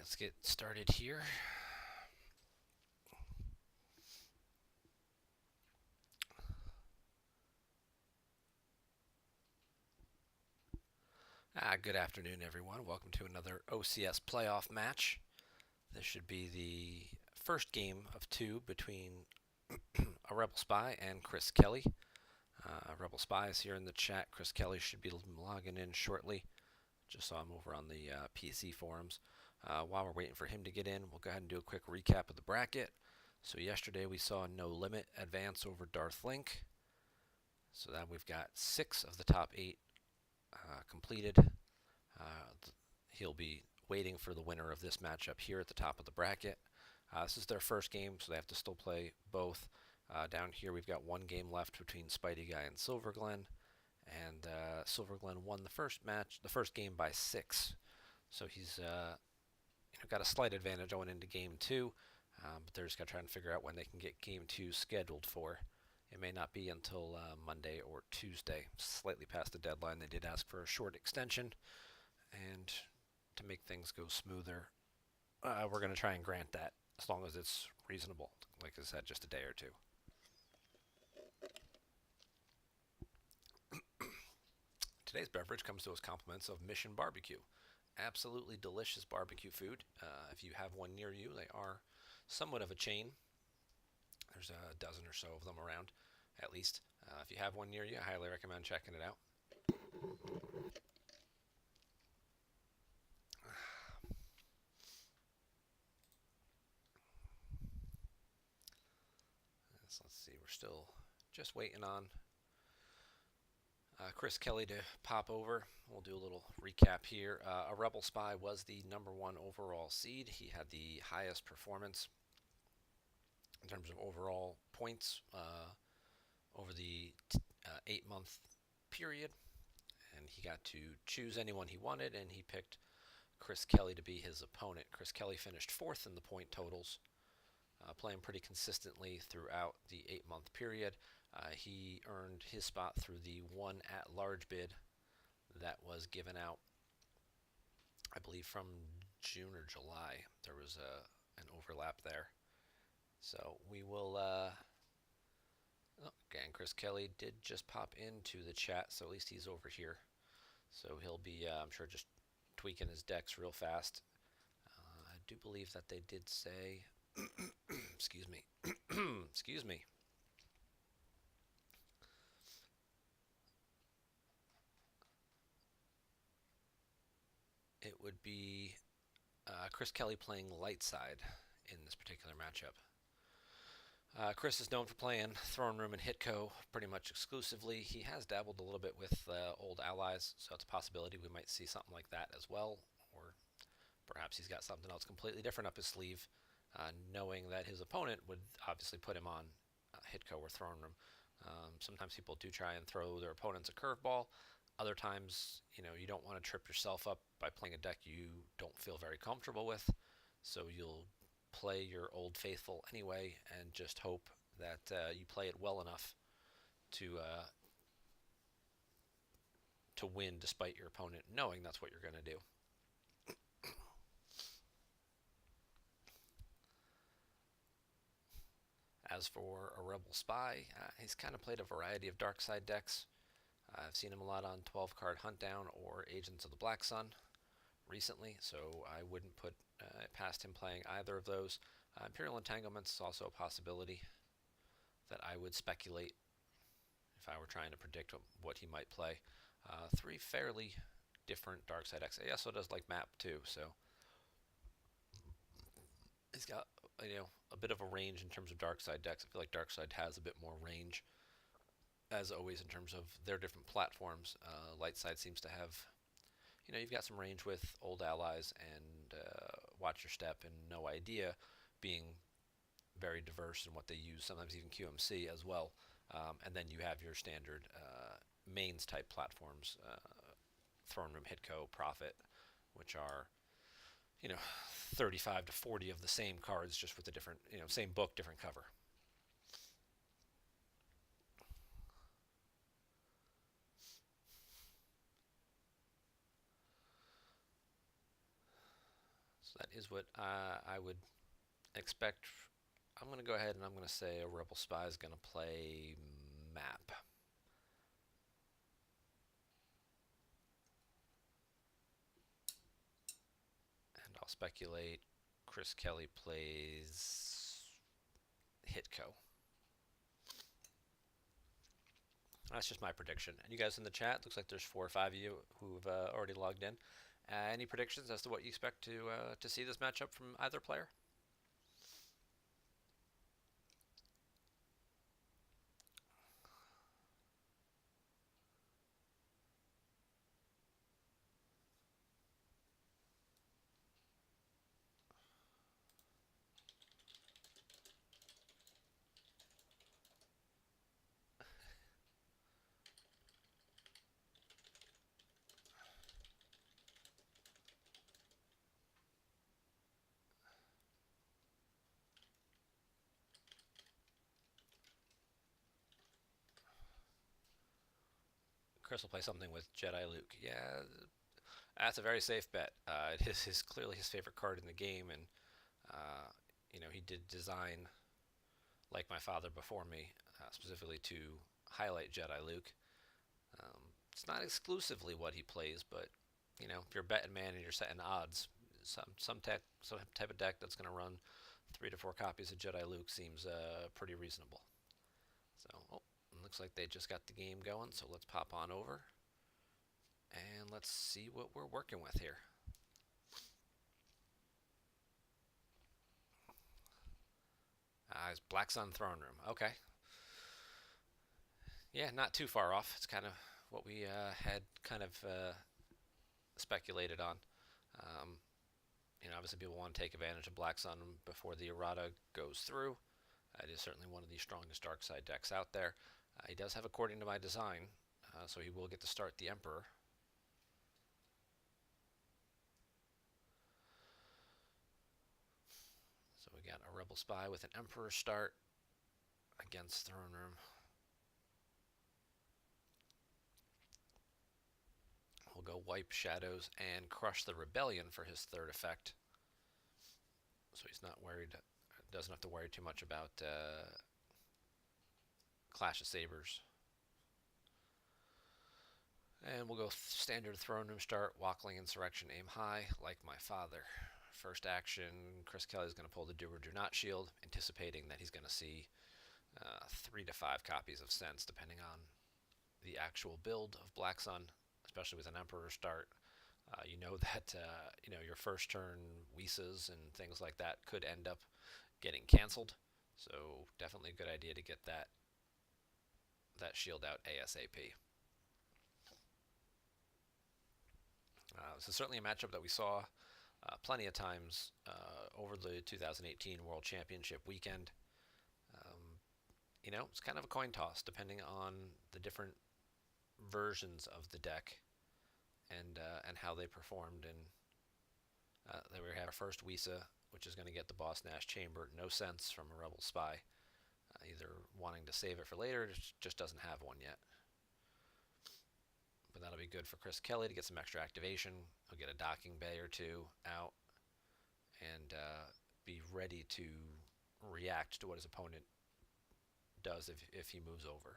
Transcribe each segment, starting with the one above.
Let's get started here. Good afternoon, everyone. Welcome to another OCS playoff match. This should be the first game of two between Arebelspy and ChrisKelly. Arebelspy is here in the chat. ChrisKelly should be logging in shortly. Just saw him over on the PC forums. While we're waiting for him to get in, we'll go ahead and do a quick recap of the bracket. So yesterday we saw No Limit advance over Darth Link. So that we've got 6 of the top 8 completed. He'll be waiting for the winner of this matchup here at the top of the bracket. This is their first game, so they have to still play both. Down here we've got one game left between Spidey Guy and Silverglen, and Silverglen won the first game by 6. So he's got a slight advantage going into game 2, but they're just got to try and figure out when they can get game 2 scheduled for. It may not be until Monday or Tuesday, slightly past the deadline. They did ask for a short extension, and to make things go smoother, we're going to try and grant that as long as it's reasonable. Like I said, just a day or two. Today's beverage comes to us compliments of Mission Barbecue. Absolutely delicious barbecue food. If you have one near you, they are somewhat of a chain. There's a dozen or so of them around, at least. If you have one near you, I highly recommend checking it out. Let's see, we're still just waiting on ChrisKelly to pop over. We'll do a little recap here. Arebelspy was the #1 overall seed. He had the highest performance in terms of overall points over the 8-month period, and he got to choose anyone he wanted, and he picked ChrisKelly to be his opponent. ChrisKelly finished 4th in the point totals, playing pretty consistently throughout the 8-month period. He earned his spot through the one at-large bid that was given out, I believe, from June or July. There was an overlap there. So we will, again, ChrisKelly did just pop into the chat, so at least he's over here. So he'll be, I'm sure, just tweaking his decks real fast. I do believe that they did say, excuse me, excuse me. It would be ChrisKelly playing light side in this particular matchup. Chris is known for playing Throne Room and Hitco pretty much exclusively. He has dabbled a little bit with old allies, so it's a possibility we might see something like that as well, or perhaps he's got something else completely different up his sleeve, knowing that his opponent would obviously put him on Hitco or Throne Room. Sometimes people do try and throw their opponents a curveball. Other times, you don't want to trip yourself up by playing a deck you don't feel very comfortable with, so you'll play your Old Faithful anyway and just hope that you play it well enough to win despite your opponent knowing that's what you're going to do. As for Arebelspy, he's kind of played a variety of dark side decks. I've seen him a lot on 12-card Huntdown or Agents of the Black Sun recently, so I wouldn't put past him playing either of those. Imperial Entanglements is also a possibility that I would speculate if I were trying to predict what he might play. 3 fairly different dark side decks. He also does like map too, so he's got a bit of a range in terms of dark side decks. I feel like dark side has a bit more range, as always, in terms of their different platforms. Light side seems to have, you've got some range with old allies and Watch Your Step and No Idea being very diverse in what they use, sometimes even QMC as well. And then you have your standard mains type platforms, Throne Room, Hitco, Prophet, which are 35 to 40 of the same cards, just with a different, same book, different cover. So that is what I would expect. I'm going to go ahead and I'm going to say Arebelspy is going to play map. And I'll speculate ChrisKelly plays Hitco. That's just my prediction. And you guys in the chat, looks like there's 4 or 5 of you who've already logged in. Any predictions as to what you expect to see this matchup from either player? Chris will play something with Jedi Luke. Yeah, that's a very safe bet. It is clearly his favorite card in the game, and he did design, like my father before me, specifically to highlight Jedi Luke. It's not exclusively what he plays, but if you're a betting man and you're setting odds, some type of deck that's going to run 3 to 4 copies of Jedi Luke seems pretty reasonable. So, looks like they just got the game going, so let's pop on over and let's see what we're working with here. It's Black Sun Throne Room. Okay. Yeah, not too far off. It's kind of what we had kind of speculated on. Um, obviously people want to take advantage of Black Sun before the errata goes through. It is certainly one of the strongest dark side decks out there. He does have According to My Design, so he will get to start the Emperor. So we got Arebelspy with an Emperor start against Throne Room. We'll go Wipe Shadows and Crush the Rebellion for his third effect. So he's not worried, doesn't have to worry too much about Clash of Sabers. And we'll go standard Throne Room start, Walkling Insurrection, aim high, like my father. First action, ChrisKelly is going to pull the Do or Do Not shield, anticipating that he's going to see 3 to 5 copies of Sense, depending on the actual build of Black Sun, especially with an Emperor start. You know that your first turn Wisas and things like that could end up getting canceled. So definitely a good idea to get that shield out ASAP. This is certainly a matchup that we saw plenty of times over the 2018 World Championship weekend. It's kind of a coin toss depending on the different versions of the deck and how they performed. And then we have our first Wisa, which is going to get the Boss Nash Chamber. No Sense from Arebelspy. Either wanting to save it for later, just doesn't have one yet. But that'll be good for ChrisKelly to get some extra activation. He'll get a docking bay or two out and be ready to react to what his opponent does if he moves over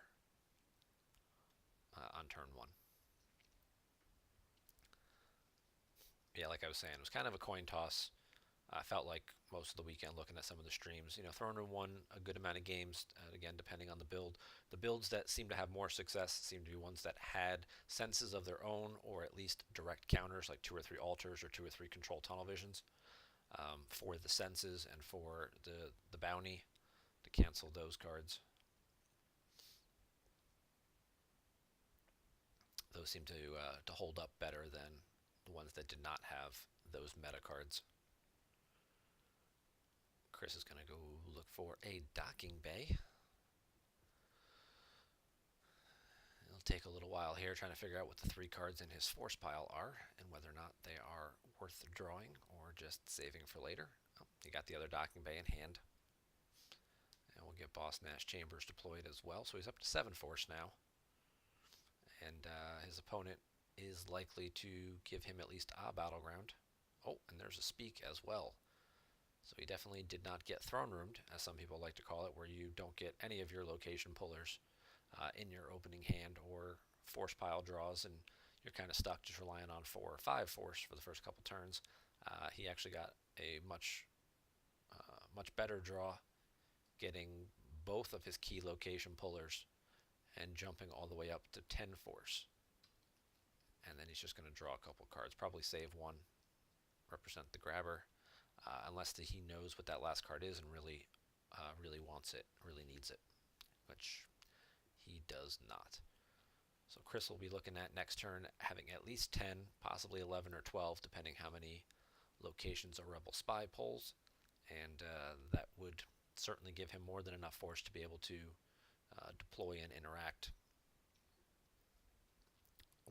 on turn 1. Yeah, like I was saying, it was kind of a coin toss. I felt like most of the weekend looking at some of the streams. Throne Room won a good amount of games, again, depending on the build. The builds that seem to have more success seem to be ones that had senses of their own, or at least direct counters, like 2 or 3 altars or 2 or 3 control tunnel visions for the senses and for the bounty to cancel those cards. Those seem to hold up better than the ones that did not have those meta cards. Chris is going to go look for a docking bay. It'll take a little while here trying to figure out what the 3 cards in his force pile are and whether or not they are worth drawing or just saving for later. Oh, he got the other docking bay in hand. And we'll get Boss Nash Chambers deployed as well. So he's up to 7 force now. And his opponent is likely to give him at least a battleground Oh, and there's a speak as well. So he definitely did not get throne roomed, as some people like to call it, where you don't get any of your location pullers in your opening hand or force pile draws, and you're kind of stuck just relying on 4 or 5 force for the first couple turns. He actually got a much better draw, getting both of his key location pullers and jumping all the way up to 10 force. And then he's just going to draw a couple cards, probably save one, represent the grabber, unless he knows what that last card is and really wants it, really needs it, which he does not. So Chris will be looking at next turn having at least 10, possibly 11 or 12, depending how many locations a Arebelspy pulls, and that would certainly give him more than enough force to be able to deploy and interact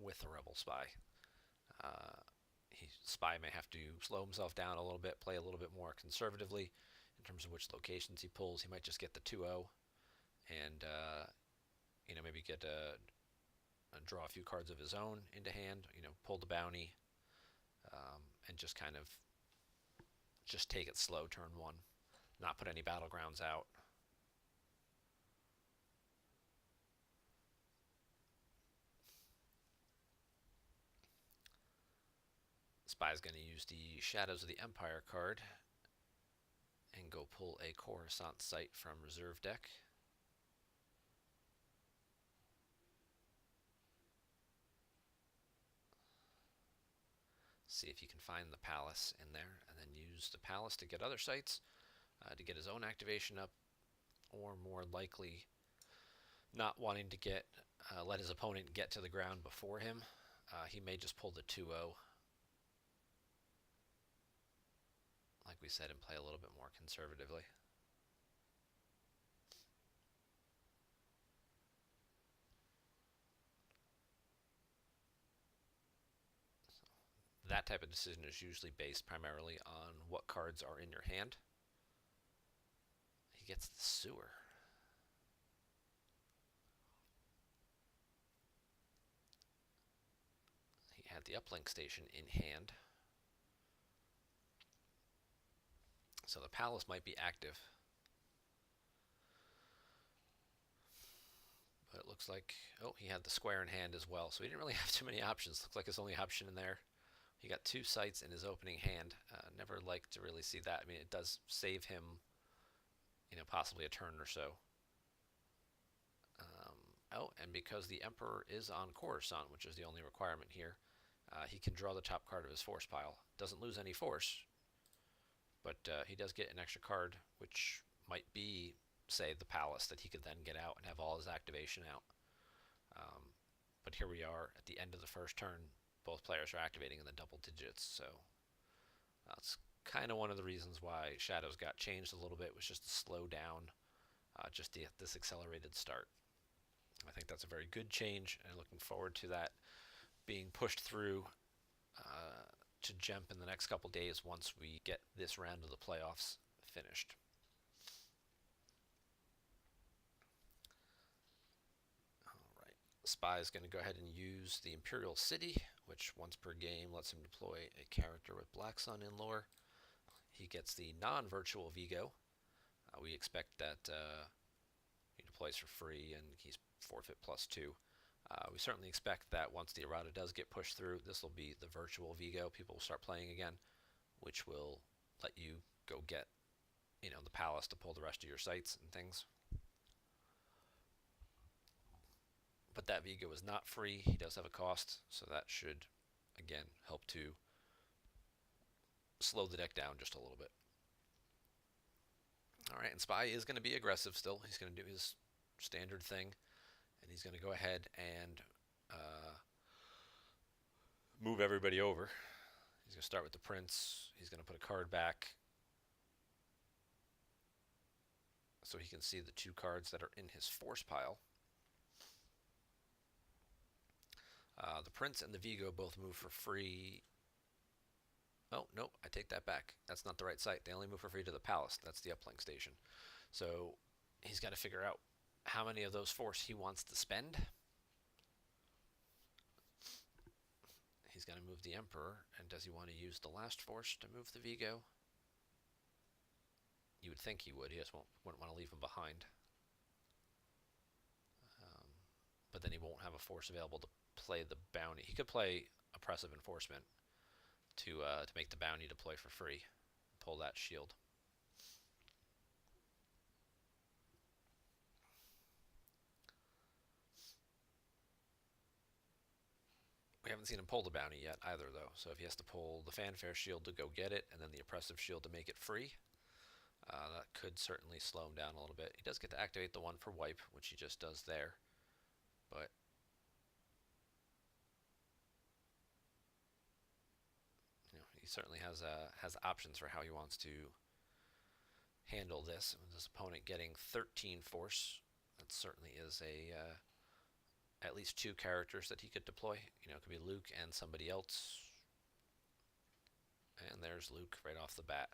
with a Arebelspy. Spy may have to slow himself down a little bit, play a little bit more conservatively in terms of which locations he pulls. He might just get the 2-0 and maybe get draw a few cards of his own into hand, pull the bounty, and just kind of just take it slow turn one, not put any battlegrounds out. Spy's going to use the Shadows of the Empire card and go pull a Coruscant site from reserve deck. See if he can find the palace in there, and then use the palace to get other sites, to get his own activation up, or more likely not wanting to let his opponent get to the ground before him. He may just pull the 2-0, like we said, and play a little bit more conservatively. That type of decision is usually based primarily on what cards are in your hand. He gets the sewer. He had the uplink station in hand. So the palace might be active. But it looks like, he had the square in hand as well. So he didn't really have too many options. Looks like his only option in there. He got 2 sites in his opening hand. Never like to really see that. I mean, it does save him, possibly a turn or so. And because the Emperor is on Coruscant, which is the only requirement here, he can draw the top card of his force pile. Doesn't lose any force, but he does get an extra card, which might be, say, the palace that he could then get out and have all his activation out. But here we are at the end of the first turn. Both players are activating in the double digits, so that's kind of one of the reasons why Shadows got changed a little bit, was just to slow down this accelerated start. I think that's a very good change, and looking forward to that being pushed through to Gemp in the next couple days once we get this round of the playoffs finished. Alright, Spy is going to go ahead and use the Imperial City, which once per game lets him deploy a character with Black Sun in lore. He gets the non-virtual Vigo. We expect that he deploys for free and he's forfeit +2. We certainly expect that once the errata does get pushed through, this will be the virtual Vigo. People will start playing again, which will let you go get, the palace to pull the rest of your sites and things. But that Vigo is not free. He does have a cost, so that should, again, help to slow the deck down just a little bit. Alright, and Spy is going to be aggressive still. He's going to do his standard thing, and he's going to go ahead and move everybody over. He's going to start with the Prince. He's going to put a card back so he can see the 2 cards that are in his force pile. The Prince and the Vigo both move for free. Oh, no, I take that back. That's not the right site. They only move for free to the palace. That's the uplink station. So he's got to figure out how many of those force he wants to spend. he's going to move the Emperor, and does he want to use the last force to move the Vigo? You would think he would. He just wouldn't want to leave him behind. But then he won't have a force available to play the bounty. He could play Oppressive Enforcement to make the bounty deploy for free. Pull that shield. We haven't seen him pull the bounty yet either, though. So if he has to pull the Fanfare shield to go get it, and then the Oppressive shield to make it free, that could certainly slow him down a little bit. He does get to activate the one for wipe, which he just does there. But he certainly has options for how he wants to handle this. With his opponent getting 13 force, that certainly is at least 2 characters that he could deploy. It could be Luke and somebody else. And there's Luke right off the bat.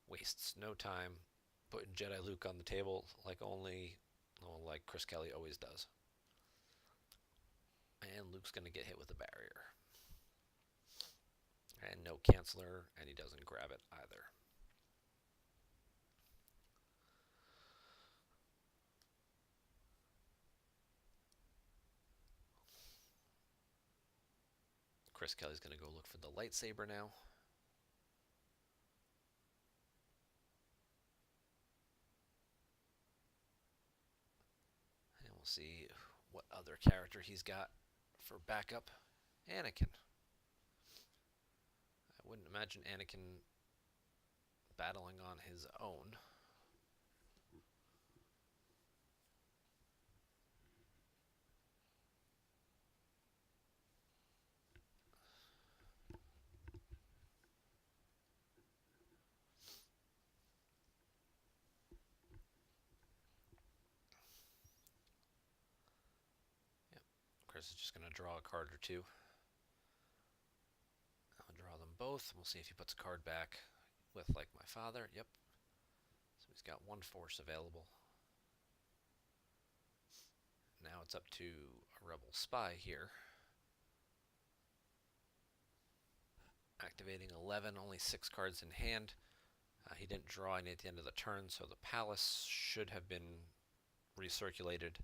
Wastes no time putting Jedi Luke on the table like ChrisKelly always does. And Luke's going to get hit with a barrier. And no canceller, and he doesn't grab it either. ChrisKelly's going to go look for the lightsaber now. And we'll see what other character he's got for backup. Anakin. I wouldn't imagine Anakin battling on his own. Chris is just going to draw a card or two. I'll draw them both. We'll see if he puts a card back with, like, my father. Yep. So he's got 1 force available. Now it's up to Arebelspy here. Activating 11, only 6 cards in hand. He didn't draw any at the end of the turn, so the palace should have been recirculated.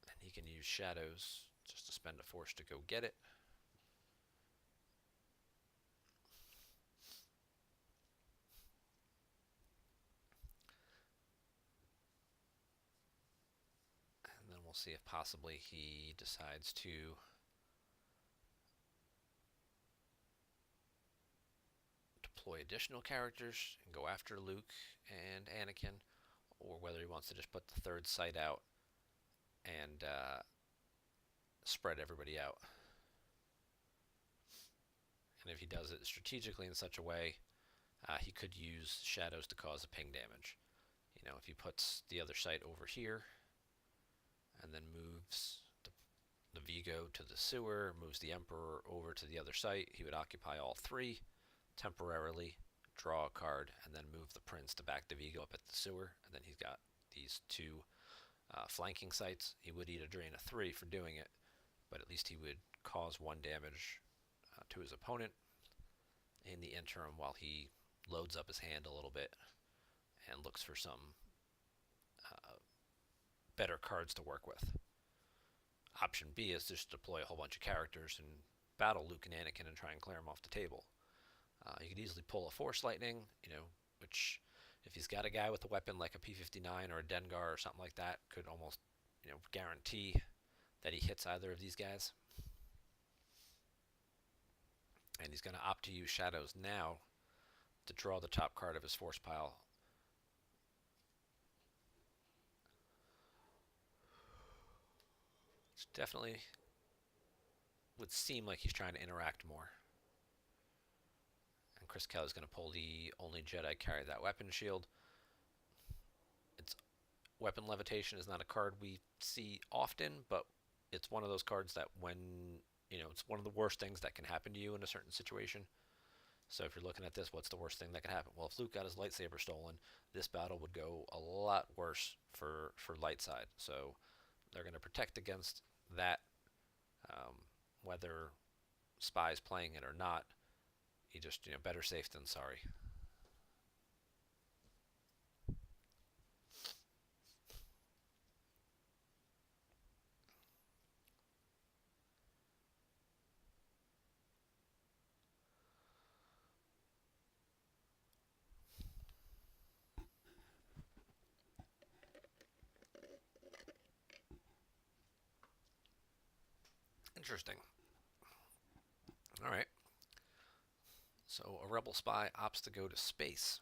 And he can use shadows just to spend a force to go get it. And then we'll see if possibly he decides to deploy additional characters and go after Luke and Anakin, or whether he wants to just put the 3rd sight out and spread everybody out. And if he does it strategically in such a way, he could use shadows to cause a ping damage. If he puts the other sight over here and then moves the Vigo to the sewer, moves the Emperor over to the other site, he would occupy all 3 temporarily, draw a card, and then move the Prince to back the Vigo up at the sewer. And then he's got these 2 flanking sites. He would eat a drain of 3 for doing it, but at least he would cause 1 damage to his opponent in the interim while he loads up his hand a little bit and looks for some better cards to work with. Option B is just deploy a whole bunch of characters and battle Luke and Anakin and try and clear them off the table. You could easily pull a Force Lightning, which, if he's got a guy with a weapon like a P-59 or a Dengar or something like that, could almost, guarantee that he hits either of these guys. And he's going to opt to use shadows now to draw the top card of his force pile. It's definitely would seem like he's trying to interact more. And ChrisKelly is going to pull the only Jedi carry that weapon shield. It's weapon levitation is not a card we see often, but it's one of those cards that when, it's one of the worst things that can happen to you in a certain situation. So if you're looking at this, what's the worst thing that could happen? Well, if Luke got his lightsaber stolen, this battle would go a lot worse for light side. So they're going to protect against that, whether Spy's playing it or not. You just, better safe than sorry. Interesting. All right. So a rebel spy opts to go to space,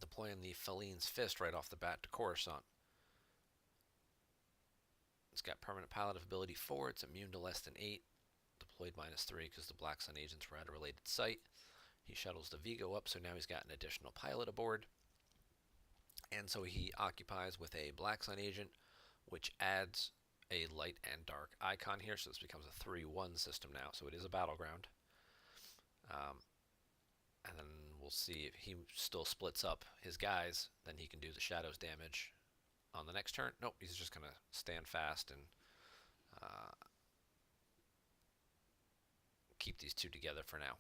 deploying the Feline's Fist right off the bat to Coruscant. It's got permanent pilot of ability 4. It's immune to less than 8. Deployed -3 because the Black Sun agents were at a related site. He shuttles the Vigo up, so now he's got an additional pilot aboard. And so he occupies with a Black Sun agent, which adds a light and dark icon here, so this becomes a 3-1 system now, so it is a battleground. And then we'll see if he still splits up his guys, then he can do the shadows damage on the next turn. Nope, he's just going to stand fast and keep these two together for now.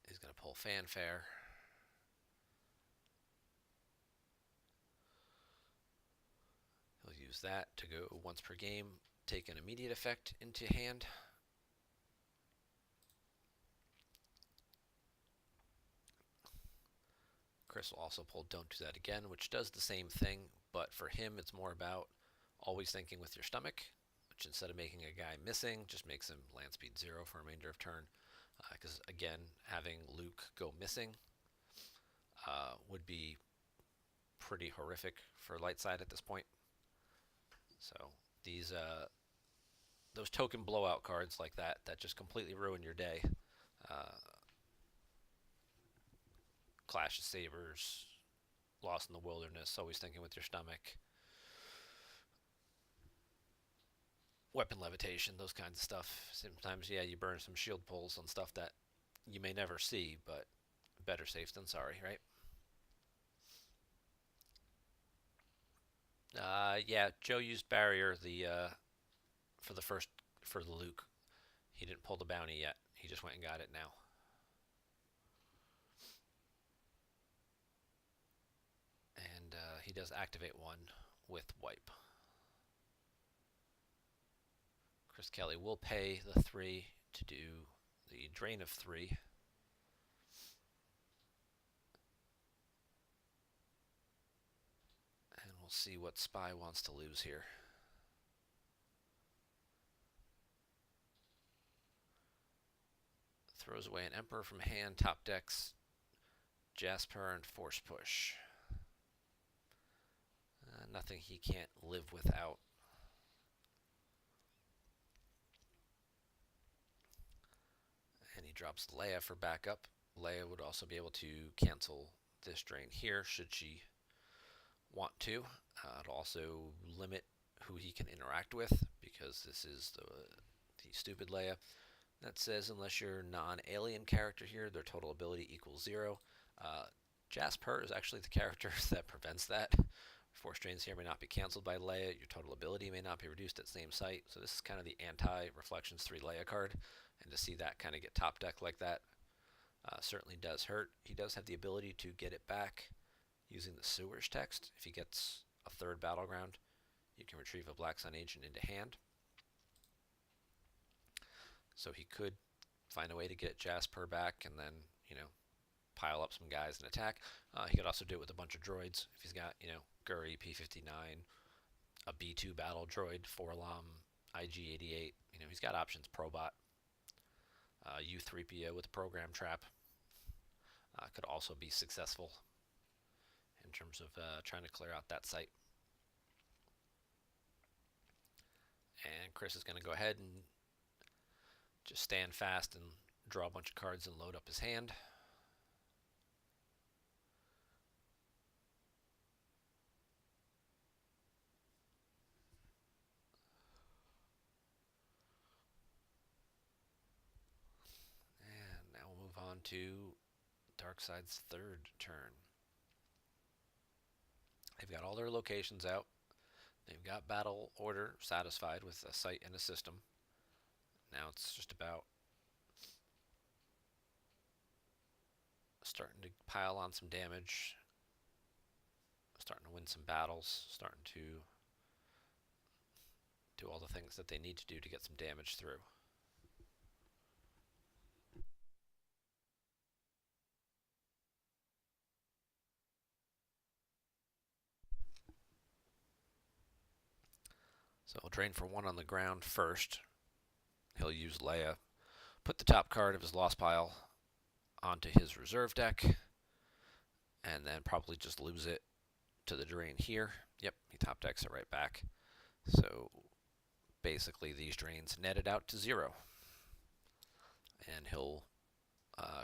He's going to pull Fanfare. He'll use that to go once per game, take an immediate effect into hand. Chris will also pull Don't Do That Again, which does the same thing, but for him it's more about always thinking with your stomach, which instead of making a guy missing, just makes him land speed 0 for a remainder of turn. Because again, having Luke go missing would be pretty horrific for light side at this point. So these those token blowout cards like that just completely ruin your day. Clash of Sabers, Lost in the Wilderness, always thinking with your stomach, weapon levitation, those kinds of stuff. Sometimes, yeah, you burn some shield pulls on stuff that you may never see, but better safe than sorry, right? Yeah, Joe used barrier for the Luke. He didn't pull the bounty yet. He just went and got it now. And he does activate one with wipe. ChrisKelly will pay the 3 to do the drain of 3. And we'll see what Spy wants to lose here. Throws away an Emperor from hand, top decks Jasper and Force Push. Nothing he can't live without. And he drops Leia for backup. Leia would also be able to cancel this drain here should she want to. It'll also limit who he can interact with because this is the stupid Leia that says unless you're non-alien character here, their total ability equals 0. Jasper is actually the character that prevents that. Force drains here may not be canceled by Leia. Your total ability may not be reduced at same site. So this is kind of the anti-Reflections 3 Leia card. And to see that kind of get top deck like that certainly does hurt. He does have the ability to get it back using the Sewers text. If he gets a 3rd battleground, you can retrieve a Black Sun agent into hand. So he could find a way to get Jasper back and then, pile up some guys and attack. He could also do it with a bunch of droids. If he's got, Guri, P-59, a B-2 battle droid, 4-LOM, IG-88. He's got options. Probot, U-3PO with a program trap could also be successful in terms of trying to clear out that site. And Chris is going to go ahead and just stand fast and draw a bunch of cards and load up his hand. On to Darkside's 3rd turn. They've got all their locations out. They've got battle order satisfied with a site and a system. Now it's just about starting to pile on some damage, starting to win some battles, starting to do all the things that they need to do to get some damage through. So he'll drain for 1 on the ground first. He'll use Leia, put the top card of his lost pile onto his reserve deck, and then probably just lose it to the drain here. Yep, he top decks it right back. So basically these drains netted out to 0. And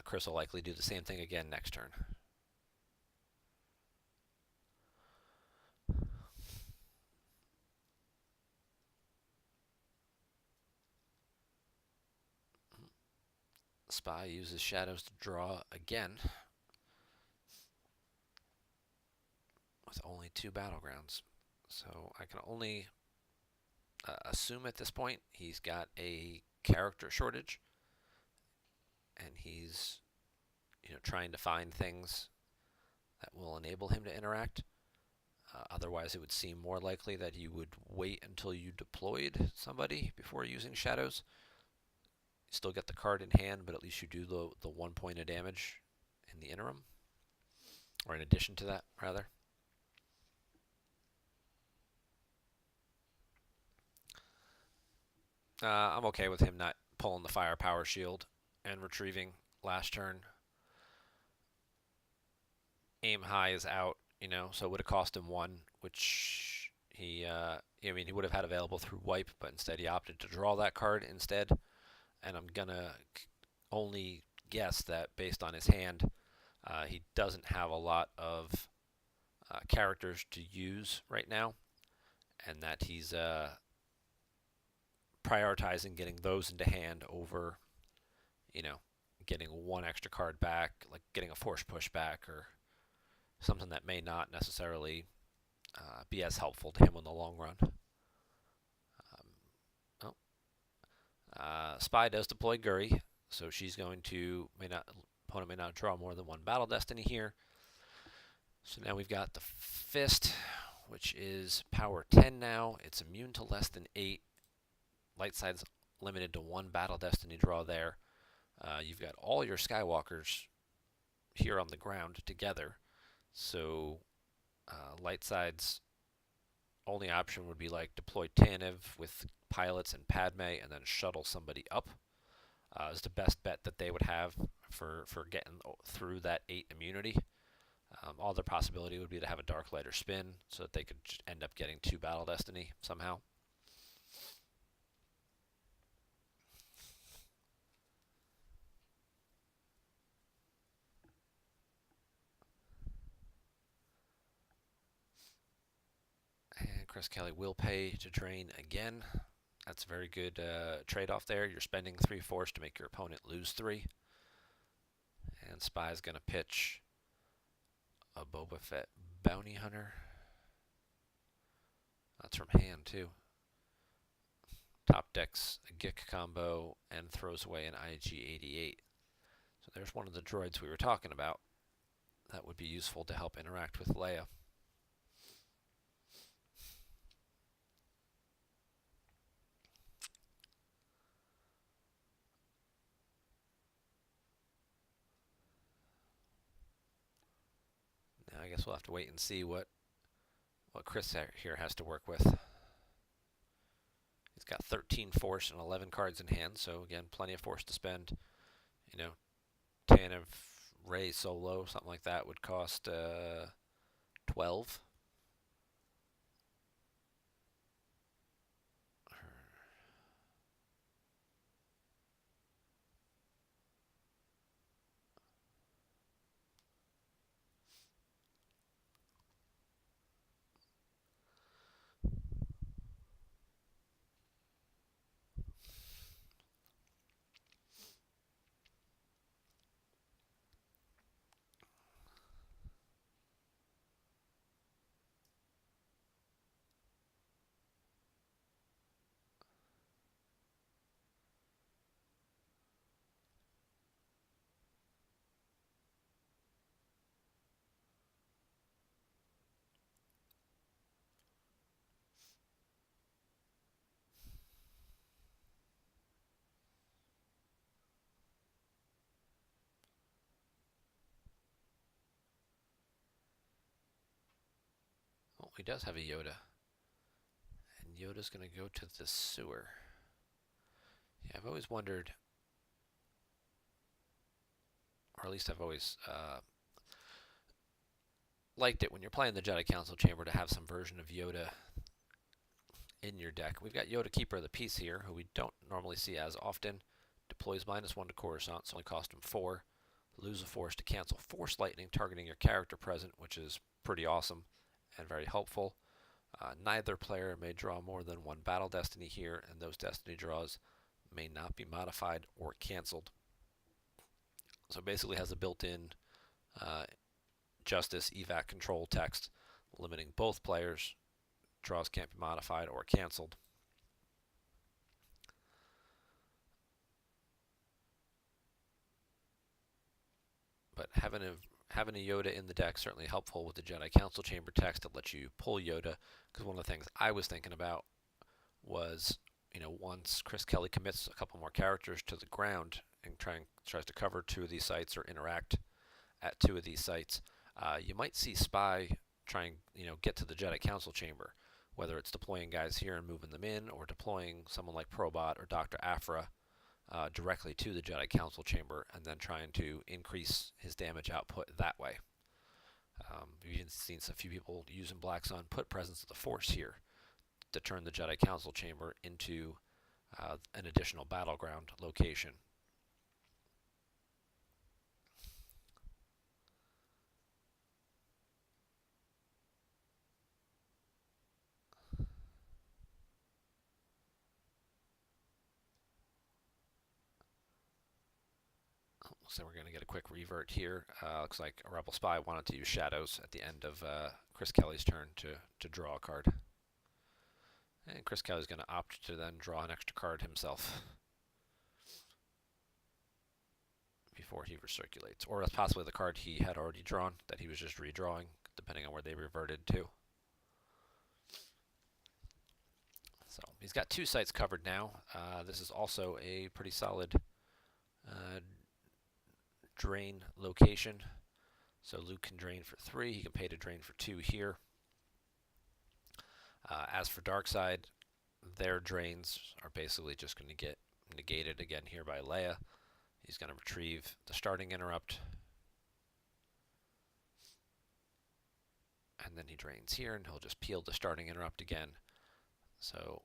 Chris will likely do the same thing again next turn. Spy uses shadows to draw again with only 2 battlegrounds. So I can only assume at this point he's got a character shortage, and he's trying to find things that will enable him to interact. Otherwise, it would seem more likely that you would wait until you deployed somebody before using shadows. You still get the card in hand, but at least you do the 1 point of damage in the interim, or in addition to that, rather. I'm okay with him not pulling the firepower shield and retrieving last turn. Aim high is out, so it would have cost him 1, which he would have had available through wipe, but instead he opted to draw that card instead. And I'm gonna only guess that based on his hand, he doesn't have a lot of characters to use right now, and that he's prioritizing getting those into hand over, getting 1 extra card back, like getting a force push back or something that may not necessarily be as helpful to him in the long run. Spy does deploy Guri, so she's going to opponent may not draw more than 1 battle destiny here. So now we've got the Fist, which is power 10 now. It's immune to less than 8. Light side's limited to 1 battle destiny draw there. You've got all your Skywalkers here on the ground together. So light side's only option would be like deploy Tanev with pilots and Padme and then shuttle somebody up. Is the best bet that they would have for getting through that 8 immunity. Other possibility would be to have a Dark Lighter spin so that they could end up getting 2 battle destiny somehow. And ChrisKelly will pay to drain again. That's a very good trade-off there. You're spending 3 force to make your opponent lose 3. And Spy's going to pitch a Boba Fett Bounty Hunter. That's from hand, too. Top decks a Gik combo and throws away an IG-88. So there's one of the droids we were talking about that would be useful to help interact with Leia. Now I guess we'll have to wait and see what Chris here has to work with. He's got 13 force and 11 cards in hand, so again, plenty of force to spend. Tanev Rey solo, something like that, would cost 12. he does have a Yoda. And Yoda's going to go to the sewer. Yeah, I've always wondered, or at least I've always liked it when you're playing the Jedi Council Chamber to have some version of Yoda in your deck. We've got Yoda, Keeper of the Peace here, who we don't normally see as often. Deploys -1 to Coruscant, it's only cost him 4. Lose a force to cancel Force Lightning, targeting your character present, which is pretty awesome and very helpful. Neither player may draw more than 1 battle destiny here, and those destiny draws may not be modified or canceled. So basically has a built-in Justice evac control text, limiting both players. Draws can't be modified or canceled. But having a Yoda in the deck certainly helpful with the Jedi Council Chamber text that lets you pull Yoda. Because one of the things I was thinking about was, once ChrisKelly commits a couple more characters to the ground and tries to cover 2 of these sites or interact at 2 of these sites, you might see Spy try and get to the Jedi Council Chamber, whether it's deploying guys here and moving them in, or deploying someone like Probot or Dr. Aphra directly to the Jedi Council Chamber, and then trying to increase his damage output that way. We've even seen a few people using Black Sun put Presence of the Force here to turn the Jedi Council Chamber into an additional battleground location. So we're going to get a quick revert here. Looks like Arebelspy wanted to use Shadows at the end of ChrisKelly's turn to draw a card. And ChrisKelly's going to opt to then draw an extra card himself before he recirculates. Or that's possibly the card he had already drawn that he was just redrawing, depending on where they reverted to. So he's got 2 sites covered now. This is also a pretty solid drain location. So Luke can drain for 3. He can pay to drain for 2 here. As for Darkseid, their drains are basically just going to get negated again here by Leia. He's going to retrieve the starting interrupt. And then he drains here, and he'll just peel the starting interrupt again. So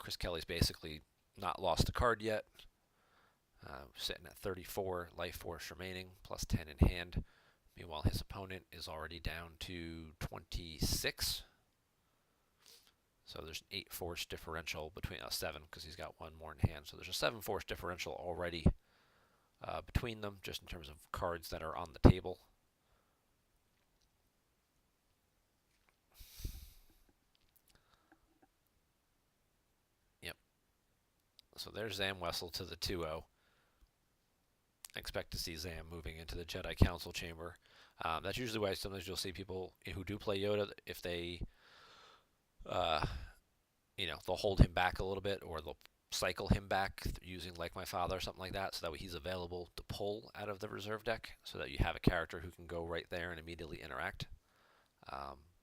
ChrisKelly's basically not lost a card yet. Sitting at 34 life force remaining, plus 10 in hand. Meanwhile, his opponent is already down to 26. So there's an 8 force differential between 7 because he's got 1 more in hand. So there's a 7 force differential already between them, just in terms of cards that are on the table. Yep. So there's Zam Wessel to the 2-0. I expect to see Zam moving into the Jedi Council Chamber. That's usually why sometimes you'll see people who do play Yoda, if they, they'll hold him back a little bit, or they'll cycle him back using Like My Father or something like that, so that way he's available to pull out of the reserve deck, so that you have a character who can go right there and immediately interact.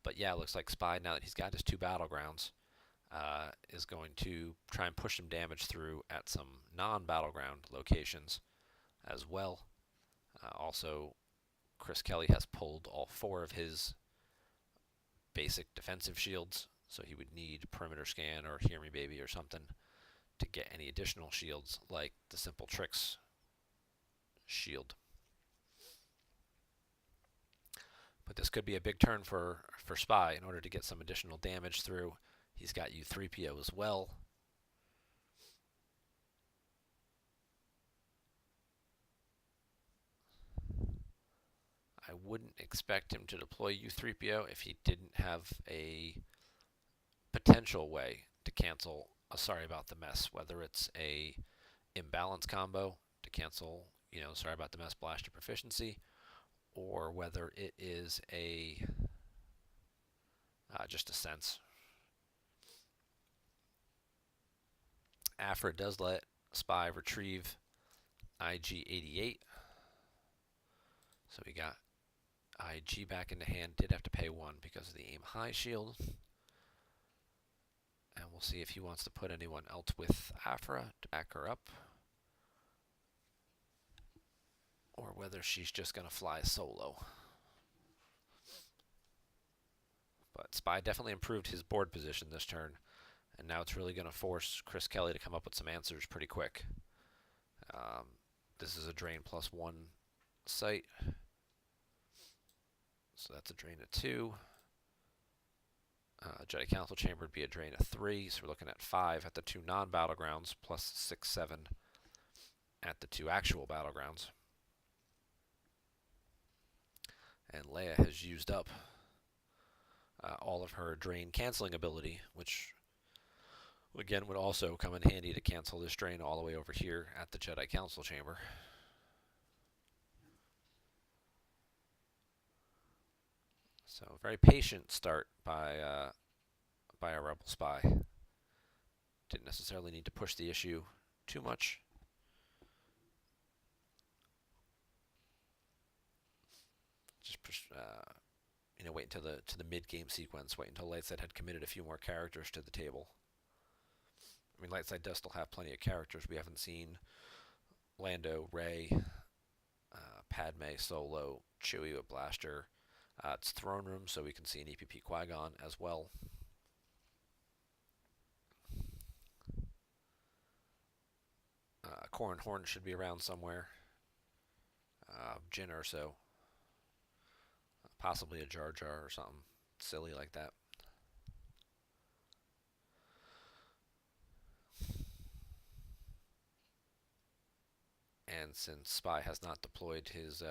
But yeah, it looks like Spy, now that he's got his 2 battlegrounds, is going to try and push some damage through at some non-battleground locations as well. Also, ChrisKelly has pulled all 4 of his basic defensive shields, so he would need Perimeter Scan or Hear Me Baby or something to get any additional shields, like the Simple Tricks shield. But this could be a big turn for Spy in order to get some additional damage through. He's got U3PO as well. I wouldn't expect him to deploy U3PO if he didn't have a potential way to cancel a Sorry About the Mess, whether it's a imbalance combo to cancel, Sorry About the Mess Blaster Proficiency, or whether it is a just a sense. Aphra does let Spy retrieve IG-88. So we got IG back into hand. Did have to pay 1 because of the aim high shield. And we'll see if he wants to put anyone else with Afra to back her up, or whether she's just going to fly solo. But Spy definitely improved his board position this turn, and now it's really going to force ChrisKelly to come up with some answers pretty quick. This is a drain +1 site, so that's a drain of 2. Jedi Council Chamber would be a drain of 3, so we're looking at 5 at the 2 non-battlegrounds, plus 6, 7 at the 2 actual battlegrounds. And Leia has used up all of her drain canceling ability, which again would also come in handy to cancel this drain all the way over here at the Jedi Council Chamber. So very patient start by a Rebel Spy. Didn't necessarily need to push the issue too much. Just push, wait until the mid-game sequence. Wait until Lightside had committed a few more characters to the table. I mean, Lightside does still have plenty of characters. We haven't seen Lando, Rey, Padme, Solo, Chewie with Blaster. It's Throne Room, so we can see an EPP Qui-Gon as well. Corran Horn should be around somewhere. Jyn Erso. Possibly a Jar Jar or something silly like that. And since Spy has not deployed his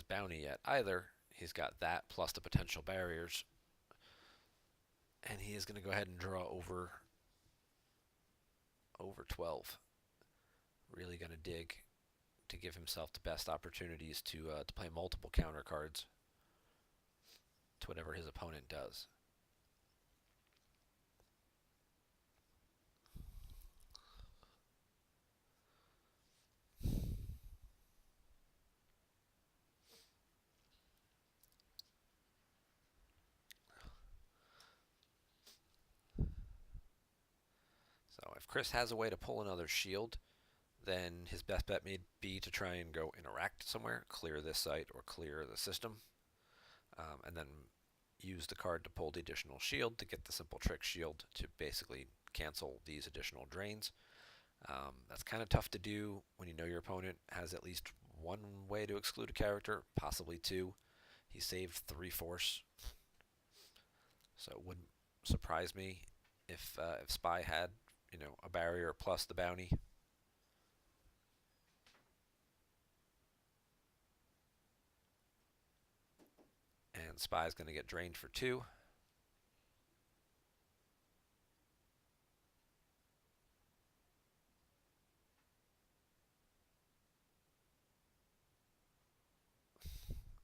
bounty yet either, he's got that plus the potential barriers. And he is going to go ahead and draw over 12. Really going to dig to give himself the best opportunities to play multiple counter cards to whatever his opponent does. So if Chris has a way to pull another shield, then his best bet may be to try and go interact somewhere, clear this site or clear the system, and then use the card to pull the additional shield to get the simple trick shield to basically cancel these additional drains. That's kind of tough to do when you know your opponent has at least one way to exclude a character, possibly 2. He saved 3 Force, so it wouldn't surprise me if Spy had a barrier plus the bounty. And Spy's going to get drained for 2.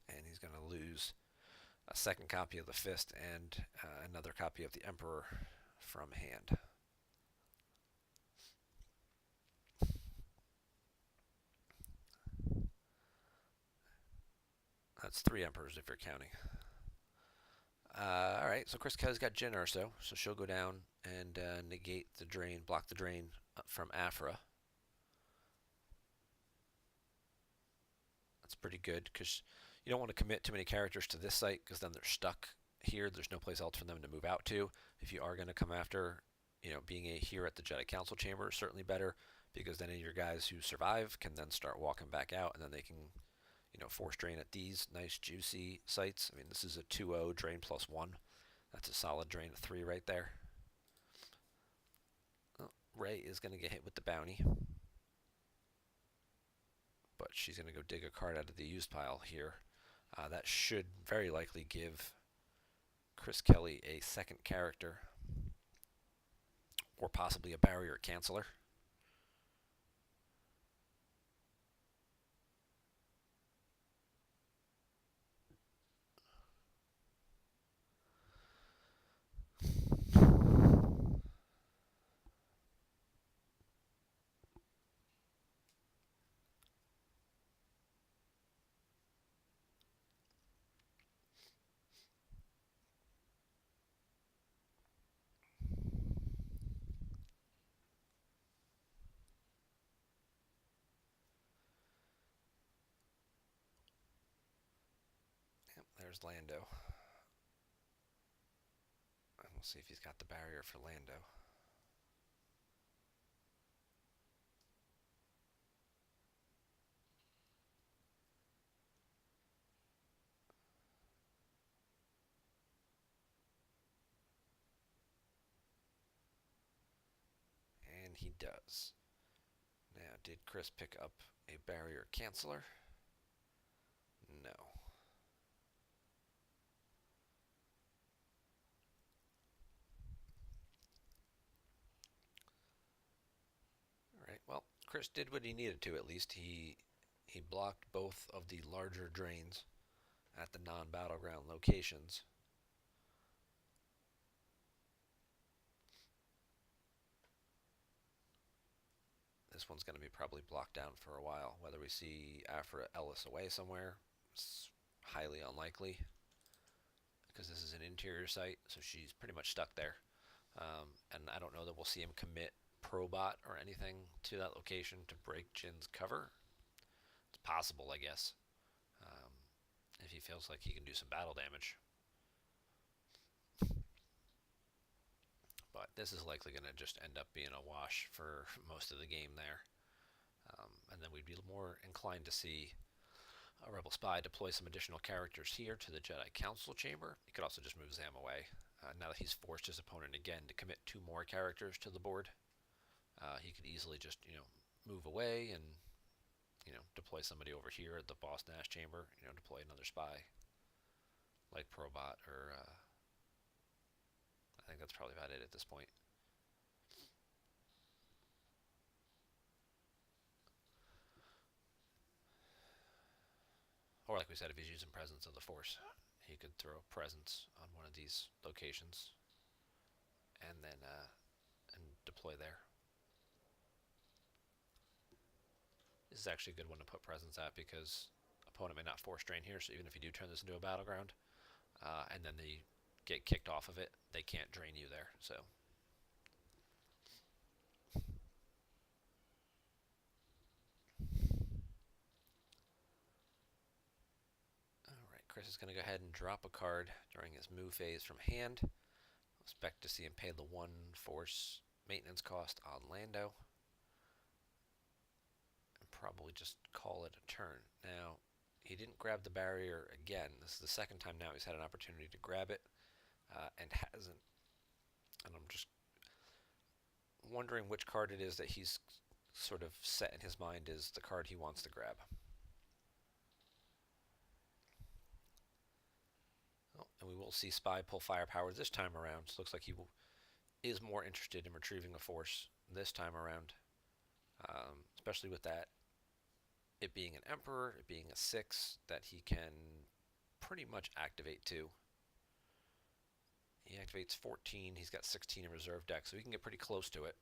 And he's going to lose a second copy of the Fist and another copy of the Emperor from hand. That's 3 Emperors if you're counting. Alright, so ChrisKelly's got Jyn Erso, so she'll go down and negate the drain, block the drain from Afra. That's pretty good, because you don't want to commit too many characters to this site, because then they're stuck here. There's no place else for them to move out to. If you are going to come after, being here at the Jedi Council Chamber is certainly better, because then any of your guys who survive can then start walking back out, and then they can force drain at these nice juicy sites. I mean, this is a 2-0 drain +1. That's a solid drain of 3 right there. Well, Rey is going to get hit with the bounty, but she's going to go dig a card out of the used pile here. That should very likely give ChrisKelly a second character, or possibly a barrier canceller. there's Lando. And we'll see if he's got the barrier for Lando. And he does. Now, did Chris pick up a barrier canceller? No. Alright, well, Chris did what he needed to, at least. He blocked both of the larger drains at the non-battleground locations. This one's going to be probably blocked down for a while. Whether we see Afra Ellis away somewhere, it's highly unlikely, because this is an interior site, so she's pretty much stuck there. And I don't know that we'll see him commit Probot or anything to that location to break Jin's cover. It's possible, I guess, if he feels like he can do some battle damage. But this is likely going to just end up being a wash for most of the game there. And then we'd be more inclined to see a Rebel Spy deploy some additional characters here to the Jedi Council chamber. He could also just move Zam away. Now that he's forced his opponent again to commit 2 more characters to the board, he could easily just, move away and, deploy somebody over here at the Boss Nash chamber, deploy another spy like Probot, or I think that's probably about it at this point. Or like we said, if he's using Presence of the Force, he could throw Presence on one of these locations and then and deploy there. This is actually a good one to put Presence at, because opponent may not force drain here, so even if you do turn this into a battleground, and then they get kicked off of it, they can't drain you there. So Chris is going to go ahead and drop a card during his move phase from hand. Expect to see him pay the 1 force maintenance cost on Lando, and probably just call it a turn. Now, he didn't grab the barrier again. This is the second time now he's had an opportunity to grab it, and hasn't. And I'm just wondering which card it is that he's sort of set in his mind is the card he wants to grab. And we will see Spy pull firepower this time around. So it looks like he is more interested in retrieving a force this time around, especially with that, it being an Emperor, it being a 6 that he can pretty much activate too. He activates 14, he's got 16 in reserve deck, so he can get pretty close to it.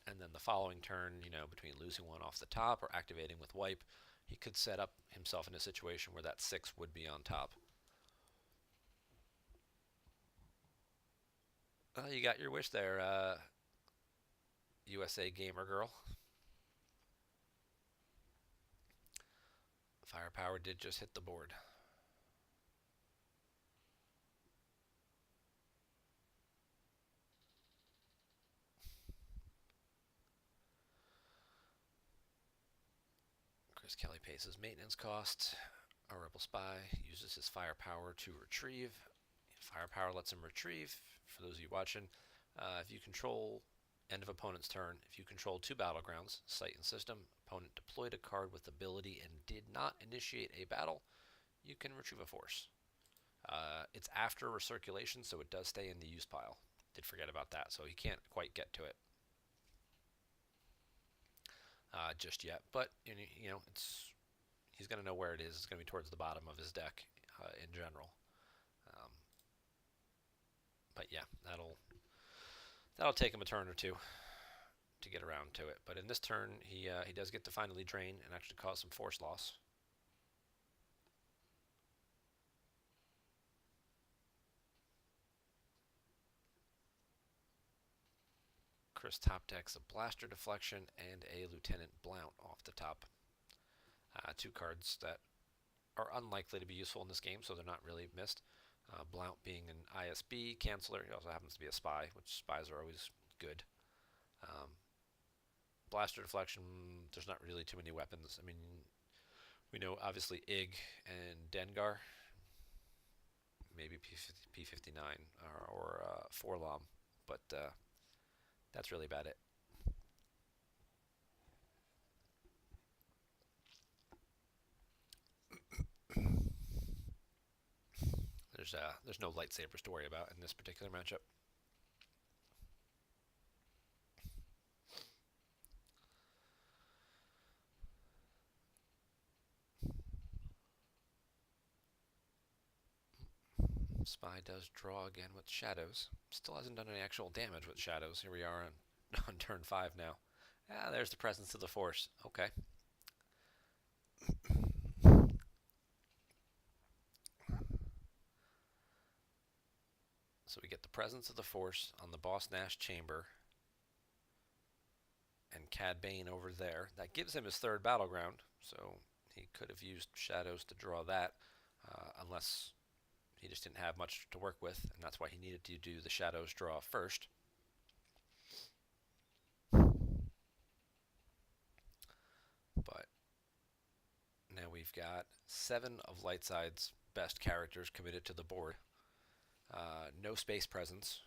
And then the following turn, between losing 1 off the top or activating with wipe, he could set up himself in a situation where that 6 would be on top. Well, you got your wish there, USA Gamer Girl. Firepower did just hit the board. ChrisKelly pays his maintenance cost. A Rebel Spy uses his firepower to retrieve. Firepower lets him retrieve. For those of you watching, if you control end of opponent's turn, if you control 2 battlegrounds, site and system, opponent deployed a card with ability and did not initiate a battle, you can retrieve a force. It's after recirculation, so it does stay in the use pile. Did forget about that, so he can't quite get to it just yet. But he's going to know where it is. It's going to be towards the bottom of his deck in general. But yeah, that'll take him a turn or 2 to get around to it. But in this turn, he does get to finally drain and actually cause some force loss. Chris top decks a Blaster Deflection and a Lieutenant Blount off the top. 2 cards that are unlikely to be useful in this game, so they're not really missed. Blount being an ISB canceller, he also happens to be a spy, which spies are always good. Um, Blaster deflection, there's not really too many weapons. I mean, we know obviously Ig and Dengar, maybe P59 or Forlom, but that's really about it. There's no lightsabers to worry about in this particular matchup. Spy does draw again with shadows. Still hasn't done any actual damage with shadows. Here we are on turn 5 now. Ah, there's the presence of the Force. Okay. So we get the presence of the Force on the Boss Nash chamber and Cad Bane over there. That gives him his third battleground, so he could have used shadows to draw that, unless he just didn't have much to work with, and that's why he needed to do the shadows draw first. But now we've got 7 of Lightside's best characters committed to the board. No space presence.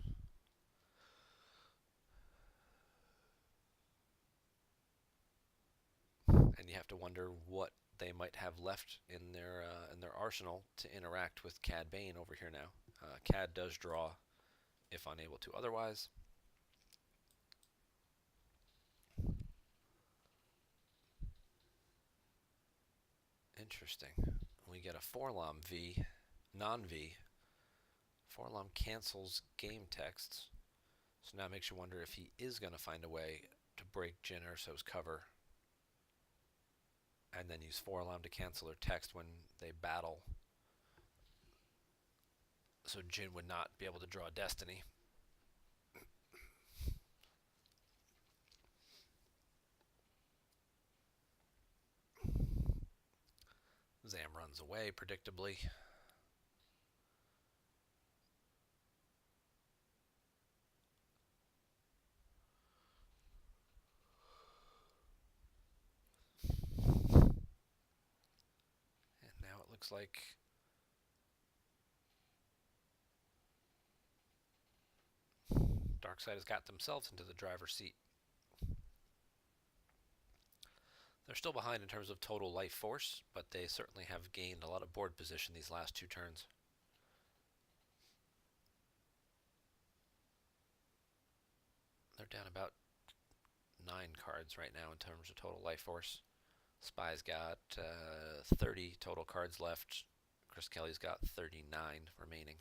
And you have to wonder what they might have left in their arsenal to interact with Cad Bane over here now. Cad does draw if unable to otherwise. Interesting. We get a Forlom V, non-V. Forlom cancels game texts. So now it makes you wonder if he is going to find a way to break Jyn Erso's cover and then use Forlom to cancel her text when they battle. So Jyn would not be able to draw Destiny. Zam runs away, predictably. And now it looks like Darkseid has got themselves into the driver's seat. They're still behind in terms of total life force, but they certainly have gained a lot of board position these last 2 turns. They're down about 9 cards right now in terms of total life force. Spy's got 30 total cards left. ChrisKelly's got 39 remaining.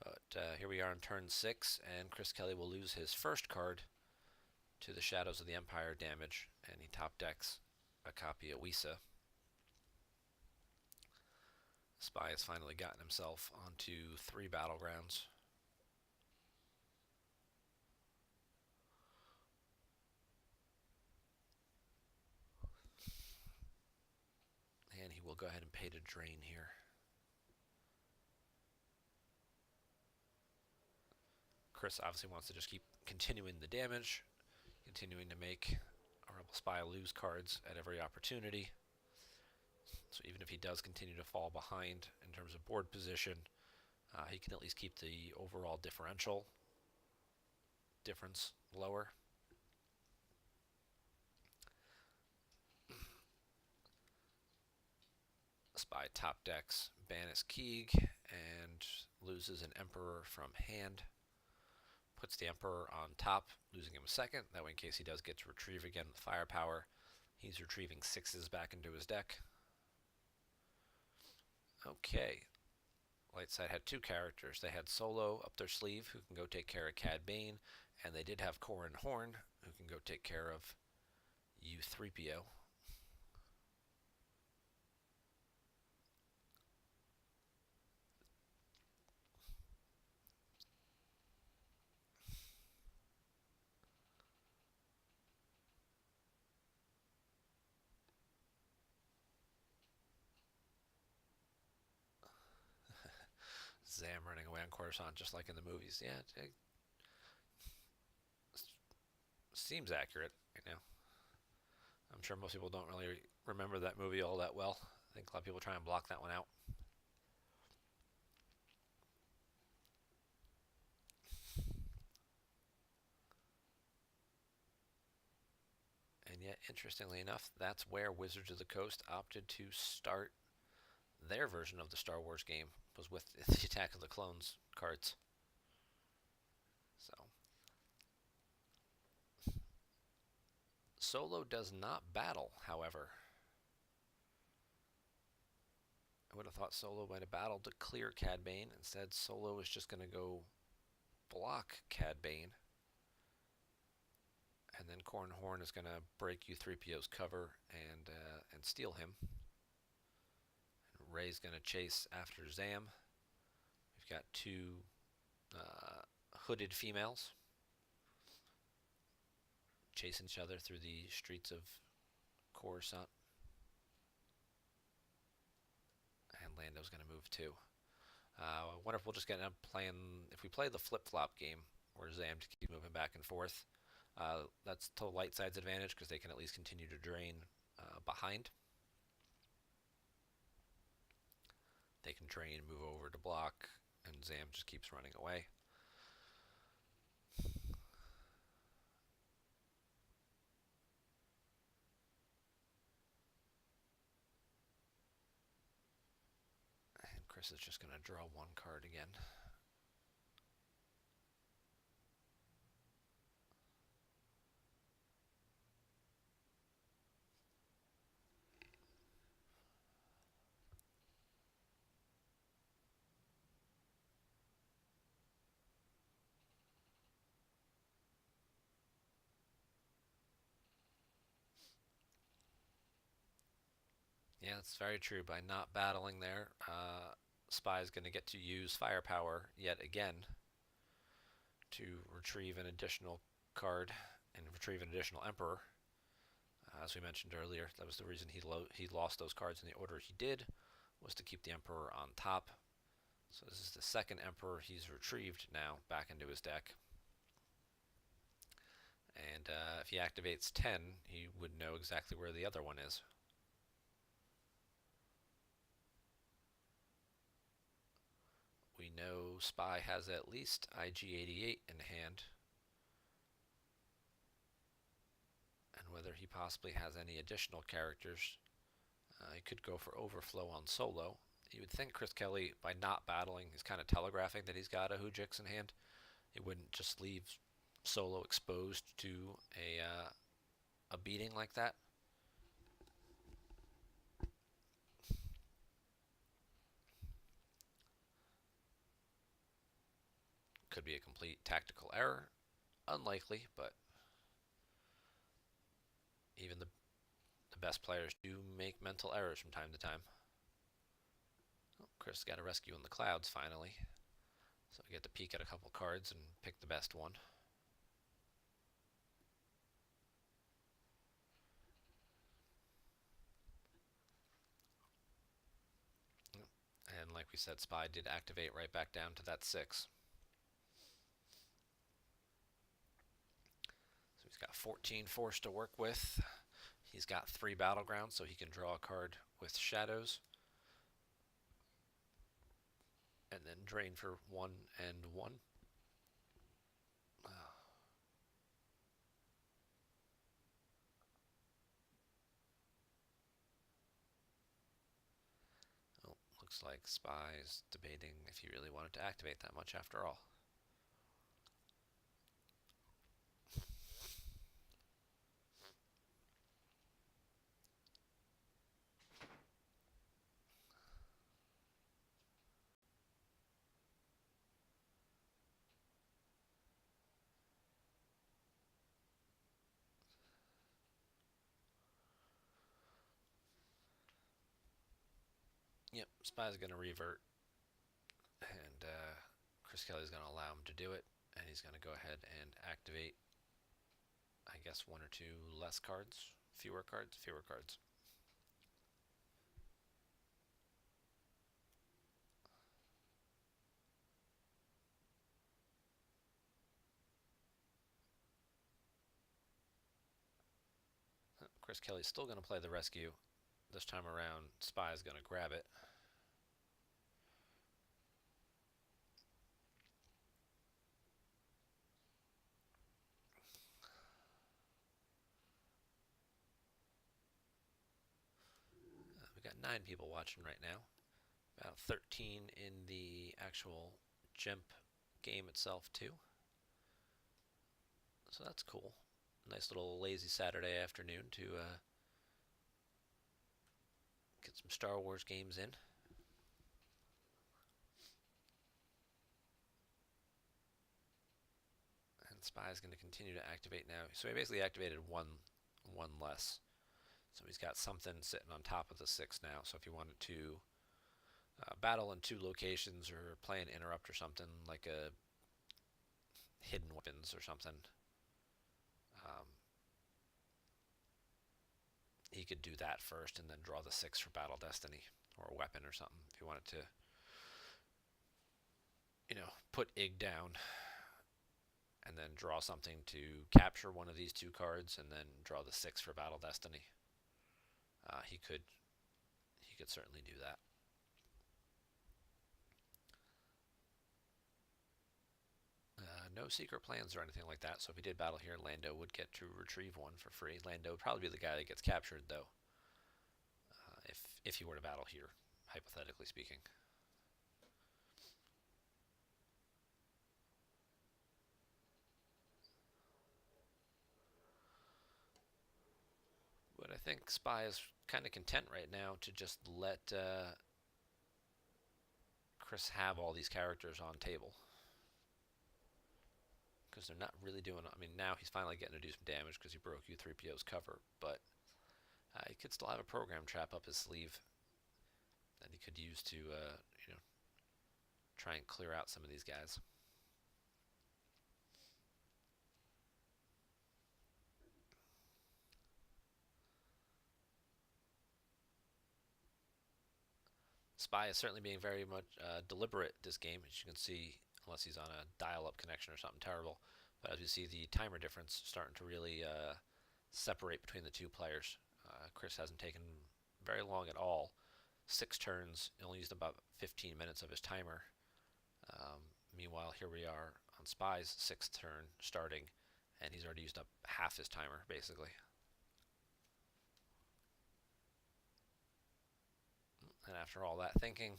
But here we are on turn 6, and ChrisKelly will lose his first card to the Shadows of the Empire damage, and he top decks a copy of Wisa. Spy has finally gotten himself onto 3 battlegrounds. And he will go ahead and pay to drain here. Chris obviously wants to just keep continuing the damage, continuing to make Arebelspy lose cards at every opportunity. So even if he does continue to fall behind in terms of board position, he can at least keep the overall difference lower. Spy top decks Banis Keeg and loses an Emperor from hand. Puts the Emperor on top, losing him a second. That way, in case he does get to retrieve again with firepower, he's retrieving 6s back into his deck. Okay. Lightside had 2 characters. They had Solo up their sleeve, who can go take care of Cad Bane, and they did have Corran Horn, who can go take care of U3PO. Zam running away on Coruscant just like in the movies. Yeah, it seems accurate, you know. I'm sure most people don't really remember that movie all that well. I think a lot of people try and block that one out. And yet, interestingly enough, that's where Wizards of the Coast opted to start their version of the Star Wars game, was with the Attack of the Clones cards. So, Solo does not battle, however. I would have thought Solo might have battled to clear Cad Bane. Instead, Solo is just going to go block Cad Bane. And then Corran Horn is going to break U-3PO's cover and steal him. And Rey's going to chase after Zam. We've got two hooded females chasing each other through the streets of Coruscant. And Lando's going to move too. I wonder if we'll just get up playing, if we play the flip-flop game, where Zam just keeps moving back and forth. That's to light side's advantage because they can at least continue to drain behind. They can drain, move over to block, and Zam just keeps running away. And Chris is just going to draw one card again. Yeah, that's very true. By not battling there, Spy is going to get to use firepower yet again to retrieve an additional card and retrieve an additional Emperor. As we mentioned earlier, that was the reason he lost those cards in the order he did, was to keep the Emperor on top. So this is the second Emperor he's retrieved now back into his deck. And if he activates 10, he would know exactly where the other one is. We know Spy has at least IG-88 in hand. And whether he possibly has any additional characters, he could go for Overflow on Solo. You would think ChrisKelly, by not battling, is kind of telegraphing that he's got a Hoojix in hand. He wouldn't just leave Solo exposed to a beating like that. Could be a complete tactical error. Unlikely, but even the best players do make mental errors from time to time. Oh, Chris got a rescue in the clouds finally. So we get to peek at a couple cards and pick the best one. And like we said, Spy did activate right back down to that 6. So he's got 14 force to work with. He's got 3 battlegrounds, so he can draw a card with shadows. And then drain for 1 and 1. Oh, looks like Spy's debating if he really wanted to activate that much after all. Yep, Spy's going to revert, and ChrisKelly's going to allow him to do it, and he's going to go ahead and activate, I guess, 1 or 2 less cards, fewer cards. ChrisKelly's still going to play the rescue. This time around, Spy is going to grab it. We got 9 people watching right now. About 13 in the actual GEMP game itself too. So that's cool. Nice little lazy Saturday afternoon to get some Star Wars games in. And Spy is going to continue to activate now. So he basically activated one less. So he's got something sitting on top of the 6 now. So if you wanted to battle in 2 locations or play an interrupt or something, like a hidden weapons or something, he could do that first and then draw the 6 for Battle Destiny or a weapon or something if you wanted to, put Ig down and then draw something to capture one of these 2 cards and then draw the 6 for Battle Destiny. He could certainly do that. No secret plans or anything like that, so if he did battle here, Lando would get to retrieve 1 for free. Lando would probably be the guy that gets captured, though, if he were to battle here, hypothetically speaking. But I think Spy is kind of content right now to just let Chris have all these characters on table. Because they're not really doing... I mean, now he's finally getting to do some damage because he broke U-3PO's cover, but he could still have a program trap up his sleeve that he could use to, try and clear out some of these guys. Spy is certainly being very much deliberate this game, as you can see, unless he's on a dial-up connection or something terrible. But as you see, the timer difference starting to really separate between the 2 players. Chris hasn't taken very long at all. 6 turns, he only used about 15 minutes of his timer. Meanwhile, here we are on Spy's 6th turn starting, and he's already used up half his timer, basically. And after all that thinking,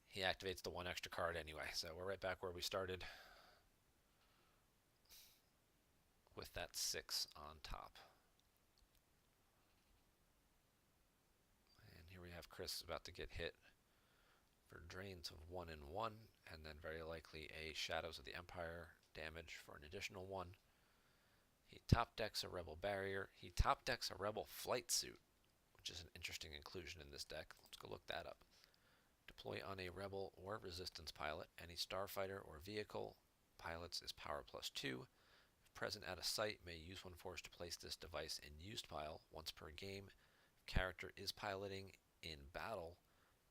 he activates the 1 extra card anyway. So we're right back where we started with that 6 on top. And here we have Chris about to get hit for drains of 1 and 1, and then very likely a Shadows of the Empire damage for an additional 1. He top decks a Rebel Barrier. He top decks a Rebel Flight Suit, which is an interesting inclusion in this deck. Let's go look that up. Deploy on a Rebel or Resistance pilot. Any starfighter or vehicle pilots is power +2. If present at a site, may use 1 force to place this device in used pile once per game. If character is piloting in battle,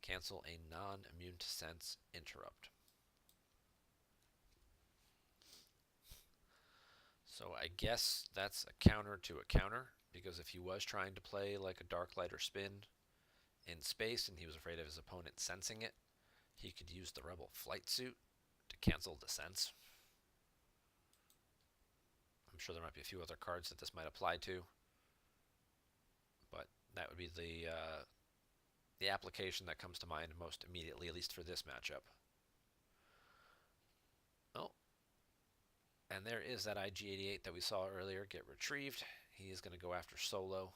cancel a non-immune to sense interrupt. So I guess that's a counter to a counter, because if he was trying to play like a Dark Light or Spin in space and he was afraid of his opponent sensing it, he could use the Rebel Flight Suit to cancel the sense. I'm sure there might be a few other cards that this might apply to, but that would be the application that comes to mind most immediately, at least for this matchup. Oh, and there is that IG-88 that we saw earlier get retrieved. He is going to go after Solo.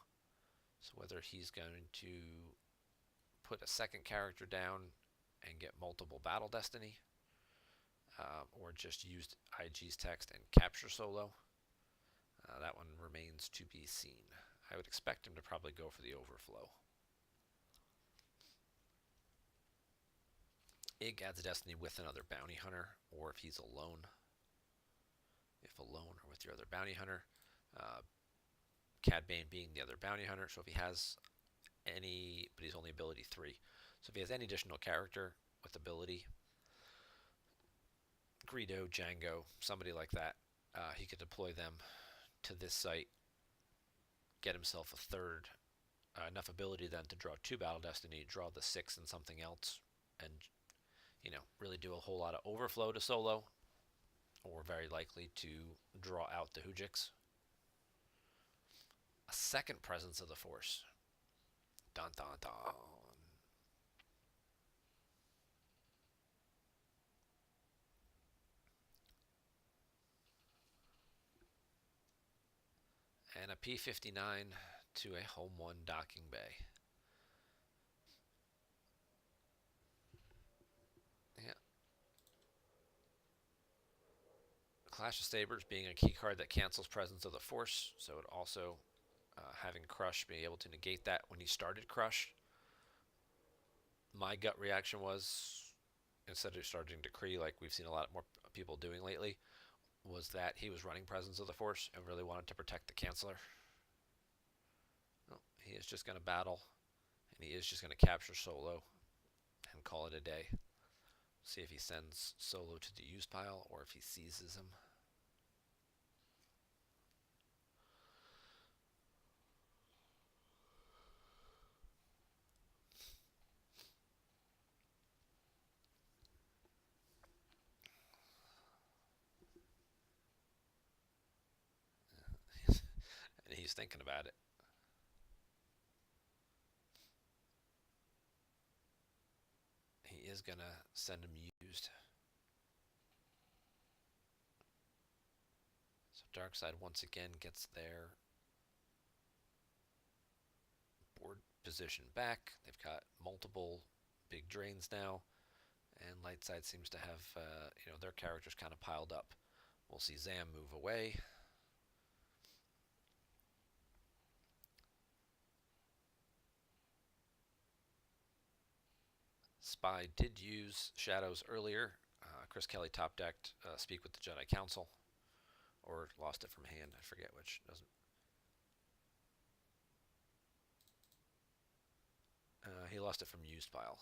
So whether he's going to put a second character down and get multiple Battle Destiny, or just use IG's text and capture Solo, that one remains to be seen. I would expect him to probably go for the overflow. Ig adds a Destiny with another Bounty Hunter, or if he's alone. If alone or with your other Bounty Hunter. Cad Bane being the other Bounty Hunter, so if he has any, but he's only ability 3. So if he has any additional character with ability, Greedo, Django, somebody like that, he could deploy them to this site get himself a third, enough ability then to draw 2 Battle Destiny, draw the 6 and something else, and really do a whole lot of overflow to solo, or very likely to draw out the Hujix. A second Presence of the Force. Dun dun dun. And a P-59 to a Home 1 docking bay. Yeah. Clash of Sabers being a key card that cancels Presence of the Force, so it also, having Crush, being able to negate that when he started Crush. My gut reaction was, instead of starting Decree like we've seen a lot more people doing lately, was that he was running Presence of the Force and really wanted to protect the Canceller. No, he is just going to battle, and he is just going to capture Solo and call it a day. See if he sends Solo to the use pile or if he seizes him. And he's thinking about it. He is going to send him used. So Darkseid once again gets their board position back. They've got multiple big drains now, and Lightside seems to have their characters kind of piled up. We'll see Zam move away. Spy did use Shadows earlier. ChrisKelly top decked Speak with the Jedi Council, or lost it from hand. I forget which. Doesn't. He lost it from used pile.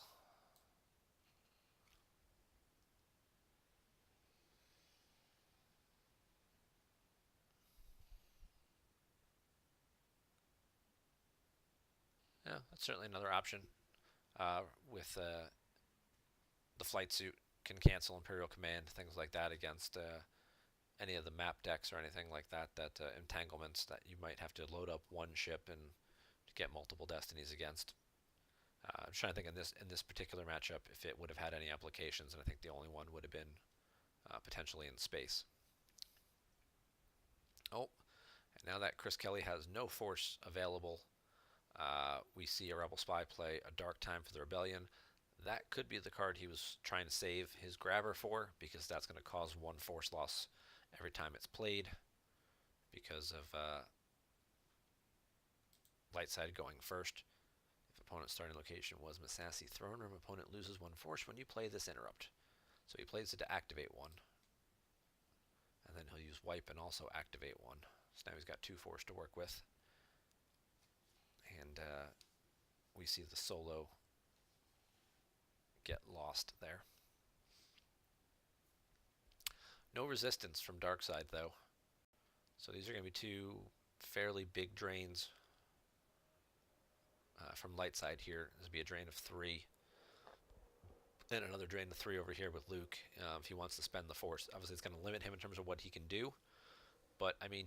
Yeah, that's certainly another option. With the flight suit can cancel Imperial Command, things like that against any of the map decks or anything like that. That entanglements that you might have to load up one ship and to get multiple destinies against. I'm trying to think in this particular matchup if it would have had any applications, and I think the only one would have been potentially in space. Oh, and now that ChrisKelly has no force available, we see Arebelspy play a Dark Time for the Rebellion. That could be the card he was trying to save his grabber for, because that's going to cause 1 force loss every time it's played because of Lightside going first. If opponent's starting location was Massassi Throne Room, opponent loses 1 force when you play this interrupt. So he plays it to activate 1. And then he'll use Wipe and also activate 1. So now he's got 2 force to work with. And we see the Solo get lost there. No resistance from Darkseid, though. So these are going to be 2 fairly big drains from Lightside here. This will be a drain of 3. And another drain of 3 over here with Luke if he wants to spend the force. Obviously, it's going to limit him in terms of what he can do. But, I mean,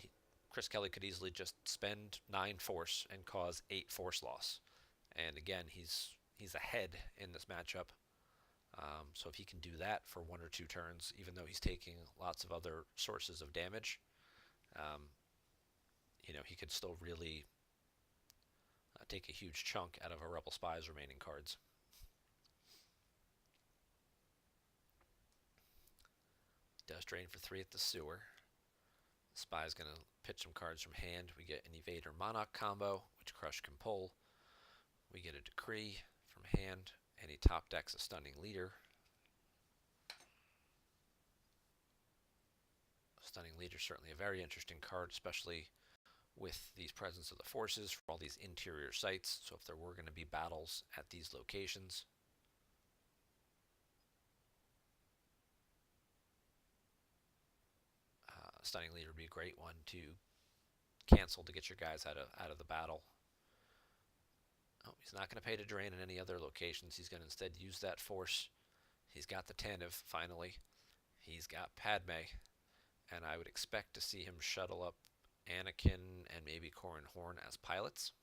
ChrisKelly could easily just spend 9 force and cause 8 force loss. And again, he's ahead in this matchup. So if he can do that for 1 or 2 turns, even though he's taking lots of other sources of damage, he could still really take a huge chunk out of Arebelspy's remaining cards. Does drain for 3 at the sewer. Spy's going to pitch some cards from hand. We get an Evader Monarch combo, which Crush can pull. We get a Decree from hand, and he top decks a Stunning Leader. Stunning Leader is certainly a very interesting card, especially with these Presence of the Forces for all these interior sites. So if there were going to be battles at these locations, Stunning Leader would be a great one to cancel to get your guys out of the battle. Oh, he's not going to pay to drain in any other locations. He's going to instead use that force. He's got the Tanev, finally. He's got Padme. And I would expect to see him shuttle up Anakin and maybe Corran Horn as pilots.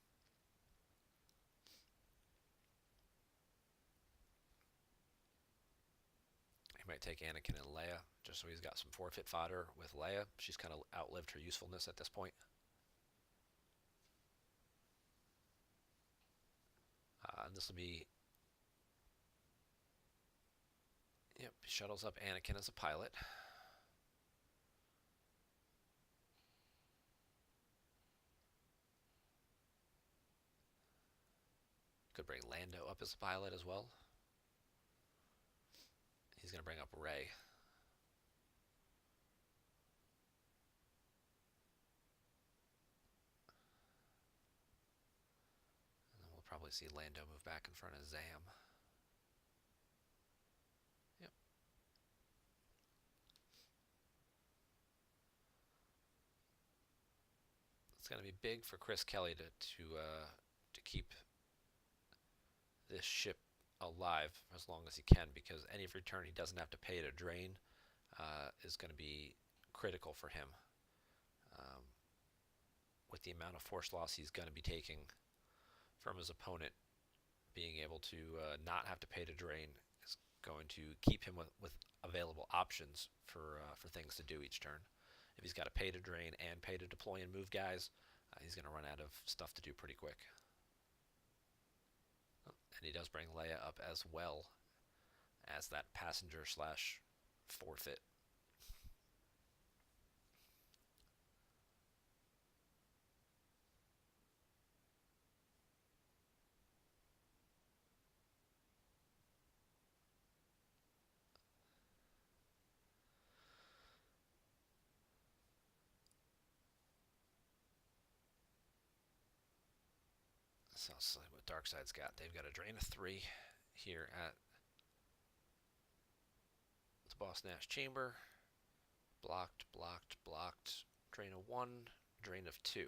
He might take Anakin and Leia, just so he's got some forfeit fodder with Leia. She's kind of outlived her usefulness at this point. This will be... Yep, he shuttles up Anakin as a pilot. Could bring Lando up as a pilot as well. He's going to bring up Rey. And then we'll probably see Lando move back in front of Zam. Yep. It's going to be big for ChrisKelly to keep this ship alive as long as he can, because any return he doesn't have to pay to drain is going to be critical for him. With the amount of force loss he's going to be taking from his opponent, being able to not have to pay to drain is going to keep him with available options for things to do each turn. If he's got to pay to drain and pay to deploy and move guys, he's going to run out of stuff to do pretty quick. And he does bring Leia up as well as that passenger slash forfeit. So let's see what Darkside's got. They've got a drain of 3 here at the Boss Nash Chamber. Blocked, blocked, blocked. Drain of 1, drain of 2.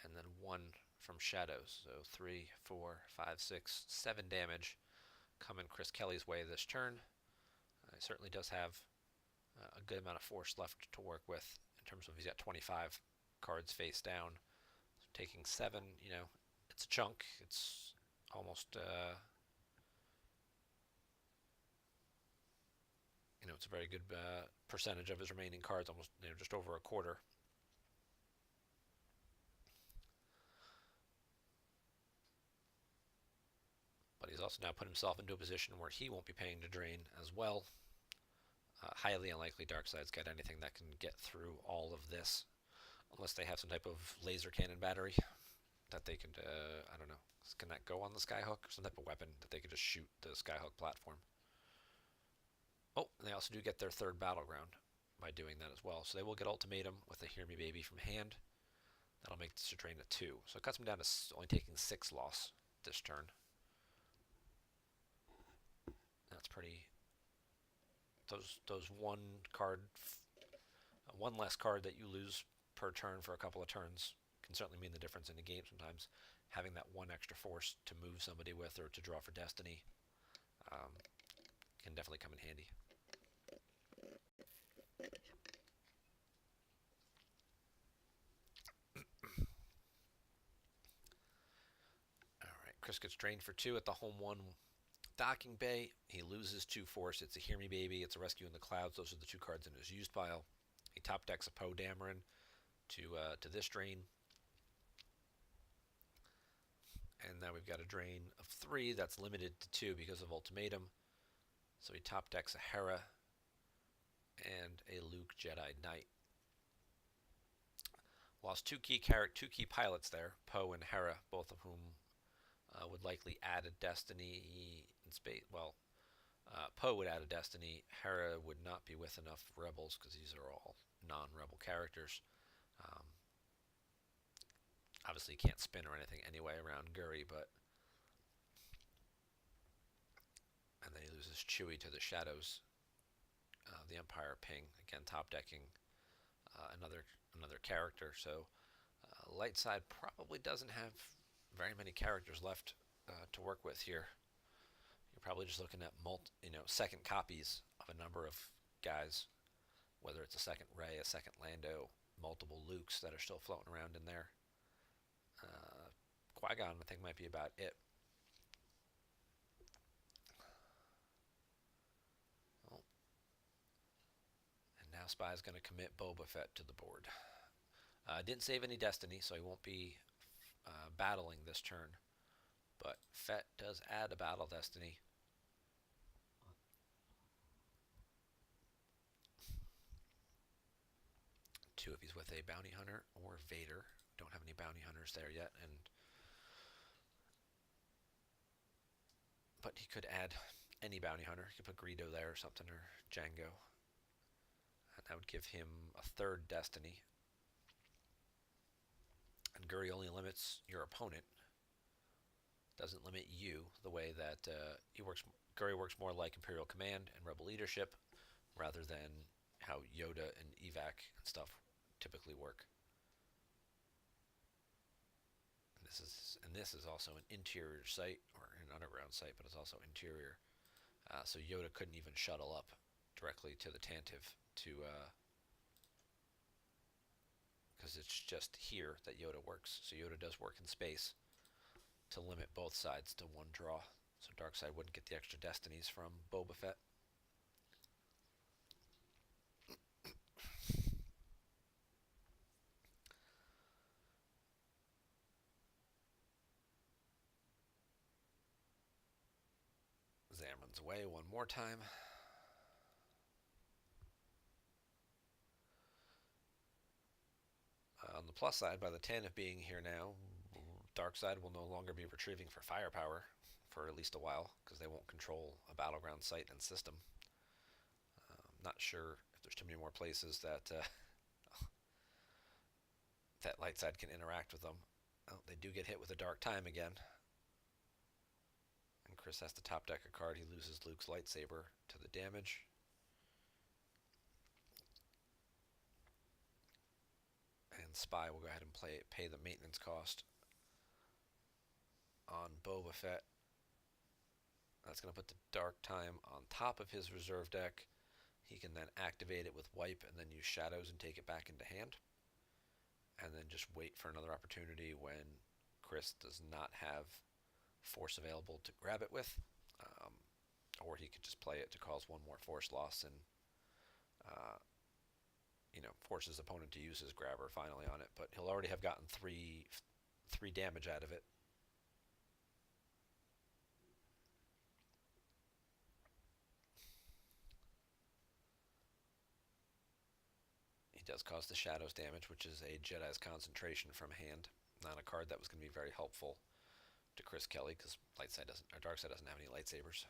And then 1 from Shadows. So 3, 4, 5, 6, 7 damage coming ChrisKelly's way this turn. He certainly does have a good amount of force left to work with in terms of he's got 25 cards face down. So taking 7, you know, it's a chunk. It's almost, you know, it's a very good percentage of his remaining cards, almost, you know, just over a quarter. But he's also now put himself into a position where he won't be paying to drain as well. Highly unlikely Darkside's got anything that can get through all of this, unless they have some type of laser cannon battery that they could, I don't know, can that go on the Skyhook? Some type of weapon that they could just shoot the Skyhook platform. Oh, and they also do get their 3rd battleground by doing that as well. So they will get Ultimatum with a Hear Me Baby from hand. That'll make this a drain of 2. So it cuts them down to only taking 6 loss this turn. That's pretty... Those one less card that you lose per turn for a couple of turns can certainly mean the difference in the game sometimes. Having that 1 extra force to move somebody with or to draw for destiny can definitely come in handy. Alright, Chris gets drained for 2 at the home 1 docking bay. He loses 2 force. It's a Hear Me Baby. It's a Rescue in the Clouds. Those are the 2 cards in his used pile. He top decks a Poe Dameron to this drain. And now we've got a drain of 3 that's limited to 2 because of Ultimatum. So he top decks a Hera and a Luke Jedi Knight. Lost two key pilots there, Poe and Hera, both of whom would likely add a destiny in space. Well, Poe would add a destiny. Hera would not be with enough rebels because these are all non-rebel characters. Obviously, he can't spin or anything anyway around Guri, but... And then he loses Chewie to the Shadows. The Empire Ping, again top decking another character. So Light side probably doesn't have very many characters left to work with here. You're probably just looking at second copies of a number of guys, whether it's a second Rey, a second Lando, multiple Lukes that are still floating around in there. Qui-Gon, I think, might be about it. Well, and now Spy's going to commit Boba Fett to the board. Didn't save any Destiny, so he won't be battling this turn. But Fett does add a battle Destiny. Two if he's with a bounty hunter or Vader. Don't have any bounty hunters there yet, but he could add any bounty hunter. He could put Greedo there or something, or Django. And that would give him a third Destiny. And Guri only limits your opponent. Doesn't limit you the way that Guri works more like Imperial Command and Rebel Leadership, rather than how Yoda and Evac and stuff typically work. This is also an interior site, or an underground site, but it's also interior. So Yoda couldn't even shuttle up directly to the Tantive because it's just here that Yoda works. So Yoda does work in space to limit both sides to one draw. So Darkseid wouldn't get the extra Destinies from Boba Fett. Zam runs away one more time. On the plus side, by the Tantive being here now, Darkseid will no longer be retrieving for firepower for at least a while, because they won't control a battleground site and system. Not sure if there's too many more places that that light side can interact with them. Oh, they do get hit with a dark time again. And Chris has to top deck a card. He loses Luke's lightsaber to the damage. And Spy will go ahead and pay the maintenance cost on Boba Fett. That's going to put the dark time on top of his reserve deck. He can then activate it with Wipe and then use Shadows and take it back into hand. And then just wait for another opportunity when Chris does not have Force available to grab it with. Or he could just play it to cause one more Force loss and force his opponent to use his grabber finally on it. But he'll already have gotten three damage out of it. He does cause the Shadows damage, which is a Jedi's Concentration from hand. Not a card that was going to be very helpful to ChrisKelly, because Darkseid doesn't have any lightsabers.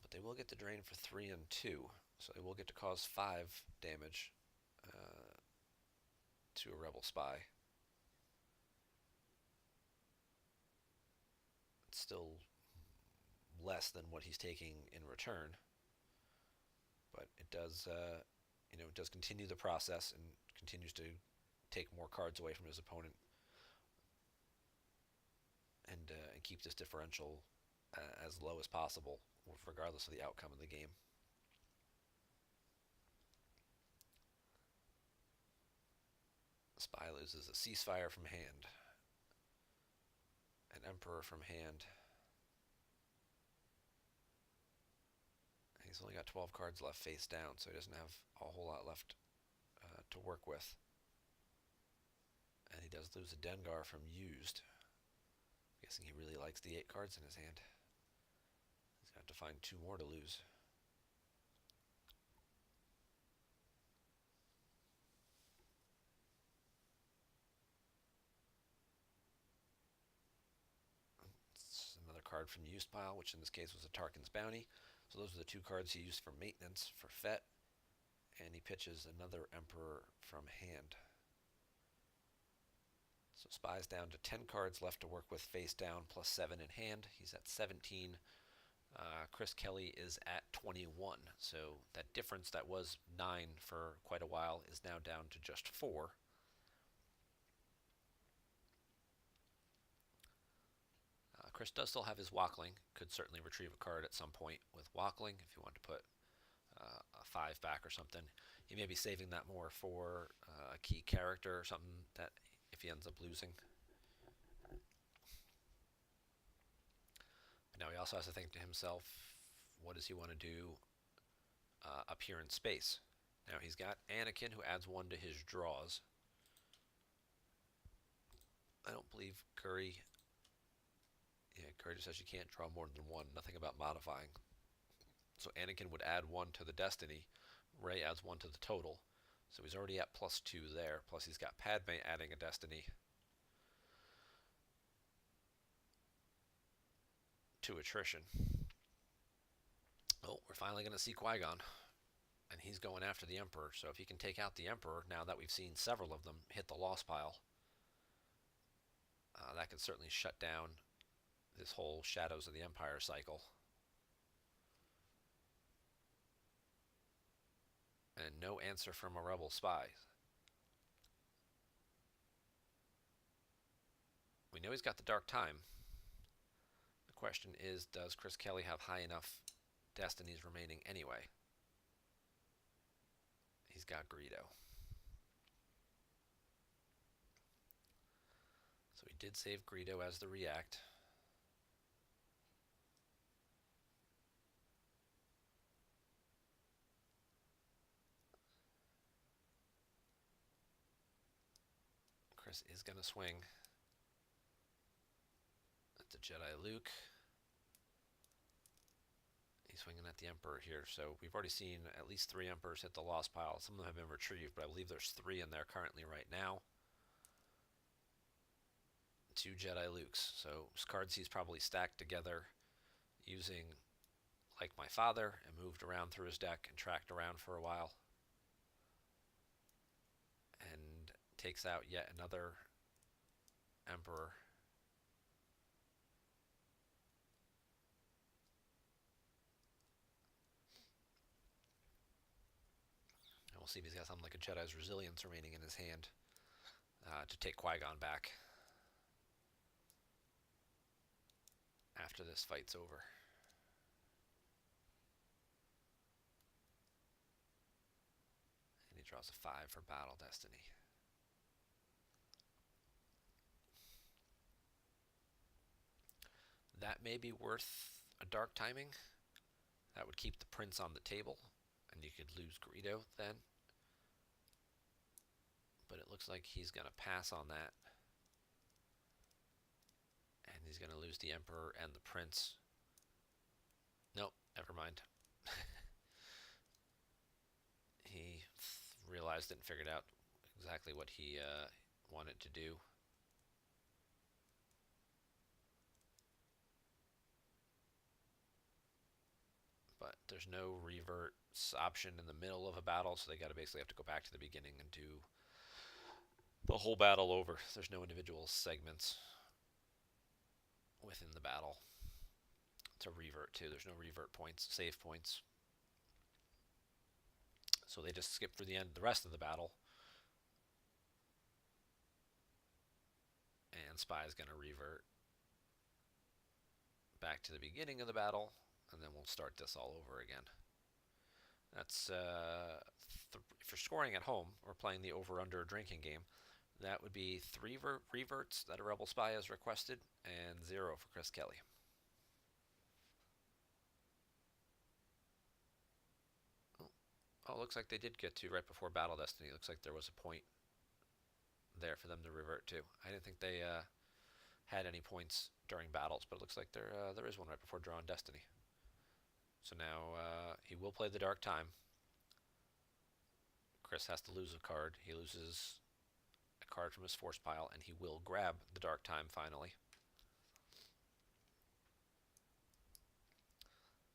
But they will get to drain for 3 and 2, so they will get to cause 5 damage to a Rebel Spy. It's still less than what he's taking in return, but it does it does continue the process and continues to take more cards away from his opponent and keep this differential as low as possible, regardless of the outcome of the game. Spy loses a Ceasefire from hand, an Emperor from hand. He's only got 12 cards left face down, so he doesn't have a whole lot left to work with. And he does lose a Dengar from used. I'm guessing he really likes the 8 cards in his hand. He's going to have to find 2 more to lose. It's another card from the used pile, which in this case was a Tarkin's Bounty. So those are the 2 cards he used for maintenance for Fett. And he pitches another Emperor from hand. So Spy's down to 10 cards left to work with face down, plus 7 in hand. He's at 17. ChrisKelly is at 21. So that difference that was 9 for quite a while is now down to just 4. Chris does still have his Wackling. Could certainly retrieve a card at some point with Wackling if you want to put a 5 back or something. He may be saving that more for a key character or something that if he ends up losing. But now he also has to think to himself, what does he want to do up here in space? Now he's got Anakin, who adds 1 to his draws. I don't believe Curry. Yeah, Curry just says you can't draw more than 1. Nothing about modifying. So Anakin would add 1 to the Destiny. Rey adds 1 to the total. So he's already at +2 there. Plus he's got Padme adding a Destiny to attrition. Oh, we're finally going to see Qui-Gon. And he's going after the Emperor. So if he can take out the Emperor, now that we've seen several of them hit the loss pile, that could certainly shut down this whole Shadows of the Empire cycle. And no answer from a rebel spy. We know he's got the Dark Time. The question is, does ChrisKelly have high enough Destinies remaining anyway? He's got Greedo. So he did save Greedo as the react. Chris is going to swing at the Jedi Luke. He's swinging at the Emperor here. So we've already seen at least 3 Emperors hit the loss pile. Some of them have been retrieved, but I believe there's 3 in there currently right now. 2 Jedi Lukes. So cards he's probably stacked together using like my father and moved around through his deck and tracked around for a while. And takes out yet another Emperor. And we'll see if he's got something like a Jedi's Resilience remaining in his hand to take Qui-Gon back after this fight's over. And he draws a 5 for Battle Destiny. That may be worth a Dark Timing. That would keep the Prince on the table, and you could lose Greedo then. But it looks like he's going to pass on that. And he's going to lose the Emperor and the Prince. Nope, never mind. He realized and figured out exactly what he wanted to do. But there's no reverts option in the middle of a battle, so they basically have to go back to the beginning and do the whole battle over. There's no individual segments within the battle to revert to. There's no revert points, save points. So they just skip through the rest of the battle. And Spy is going to revert back to the beginning of the battle, and then we'll start this all over again. That's if you're scoring at home or playing the over-under drinking game, that would be 3 reverts that a Rebel Spy has requested and 0 for ChrisKelly. Oh, looks like they did get to right before Battle Destiny. Looks like there was a point there for them to revert to. I didn't think they had any points during battles, but it looks like there is one right before Drawn Destiny. So now he will play the Dark Time. Chris has to lose a card. He loses a card from his force pile, and he will grab the Dark Time finally.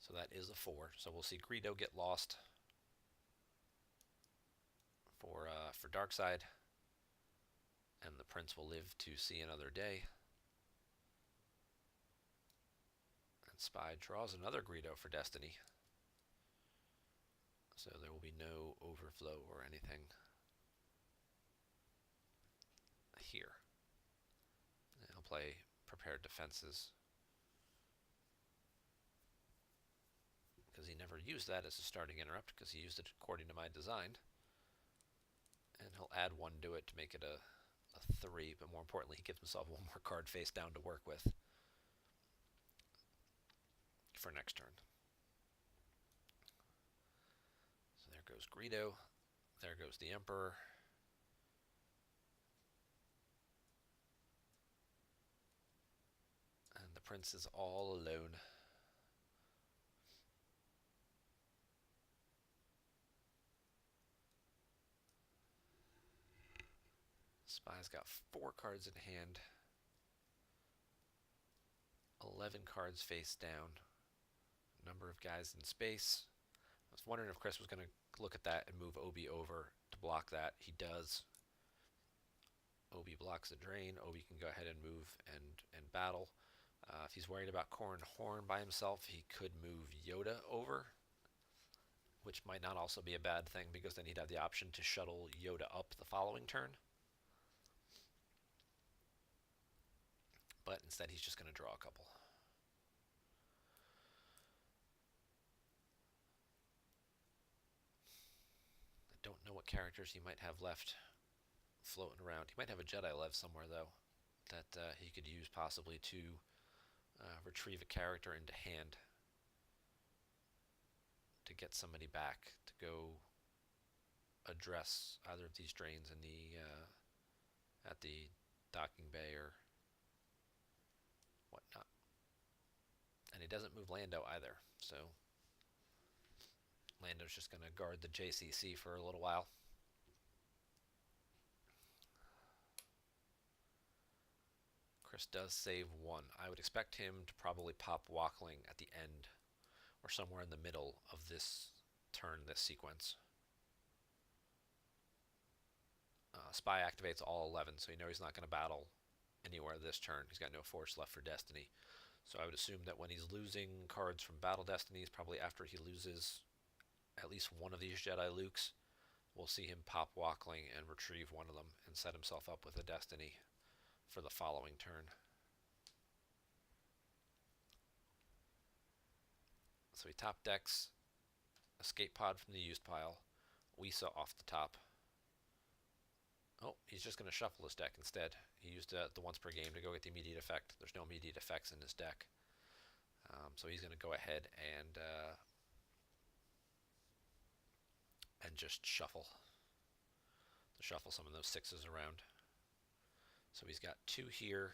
So that is a 4. So we'll see Greedo get lost for Darkside, and the Prince will live to see another day. And Spy draws another Greedo for Destiny. So there will be no overflow or anything here. He'll play prepared defenses, because he never used that as a starting interrupt, because he used it according to my design. And he'll add one to it to make it a 3, but more importantly, he gives himself one more card face down to work with for next turn. So there goes Greedo. There goes the Emperor. And the Prince is all alone. Spy's got 4 cards in hand. 11 cards face down. Number of guys in space. I was wondering if Chris was going to look at that and move Obi over to block that. He does. Obi blocks the drain. Obi can go ahead and move and battle. If he's worried about Corrin Horn by himself, he could move Yoda over, which might not also be a bad thing, because then he'd have the option to shuttle Yoda up the following turn. But instead, he's just going to draw a couple. I don't know what characters he might have left floating around. He might have a Jedi left somewhere, though, that he could use possibly to retrieve a character into hand to get somebody back to go address either of these drains in the at the docking bay or whatnot. And he doesn't move Lando either, so Lando's just going to guard the JCC for a little while. Chris does save 1. I would expect him to probably pop Walkling at the end or somewhere in the middle of this turn, this sequence. Spy activates all 11, so you know he's not going to battle anywhere this turn. He's got no force left for Destiny. So I would assume that when he's losing cards from Battle Destinies, probably after he loses at least one of these Jedi Lukes, we'll see him pop Walkling and retrieve one of them and set himself up with a Destiny for the following turn. So he top decks Escape Pod from the used pile, Wisa off the top. Oh, he's just going to shuffle his deck instead. He used the once per game to go get the immediate effect. There's no immediate effects in his deck. So he's going to go ahead and just shuffle. To shuffle some of those 6s around. So he's got 2 here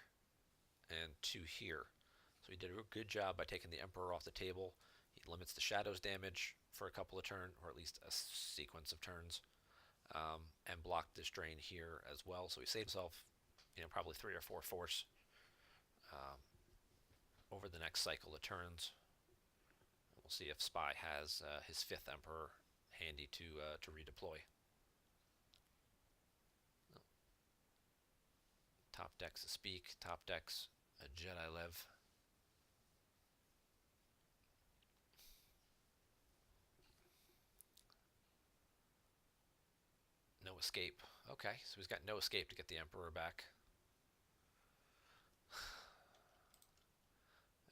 and 2 here. So he did a good job by taking the Emperor off the table. He limits the Shadows damage for a couple of turns, or at least a sequence of turns. And blocked this drain here as well. So he saved himself, probably 3 or 4 force over the next cycle of turns. We'll see if Spy has his 5th Emperor handy to redeploy. Top decks a Speak, top decks a Jedi Lev. No escape. Okay, so he's got no escape to get the Emperor back. I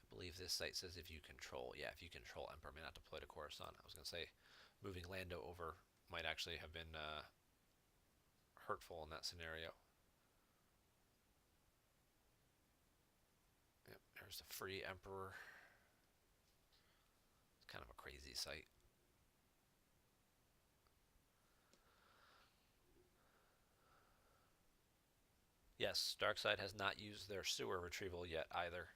believe this site says if you control. Yeah, if you control Emperor, may not deploy to Coruscant. I was going to say moving Lando over might actually have been hurtful in that scenario. Yep, there's the free Emperor. It's kind of a crazy site. Yes, Darkseid has not used their sewer retrieval yet either.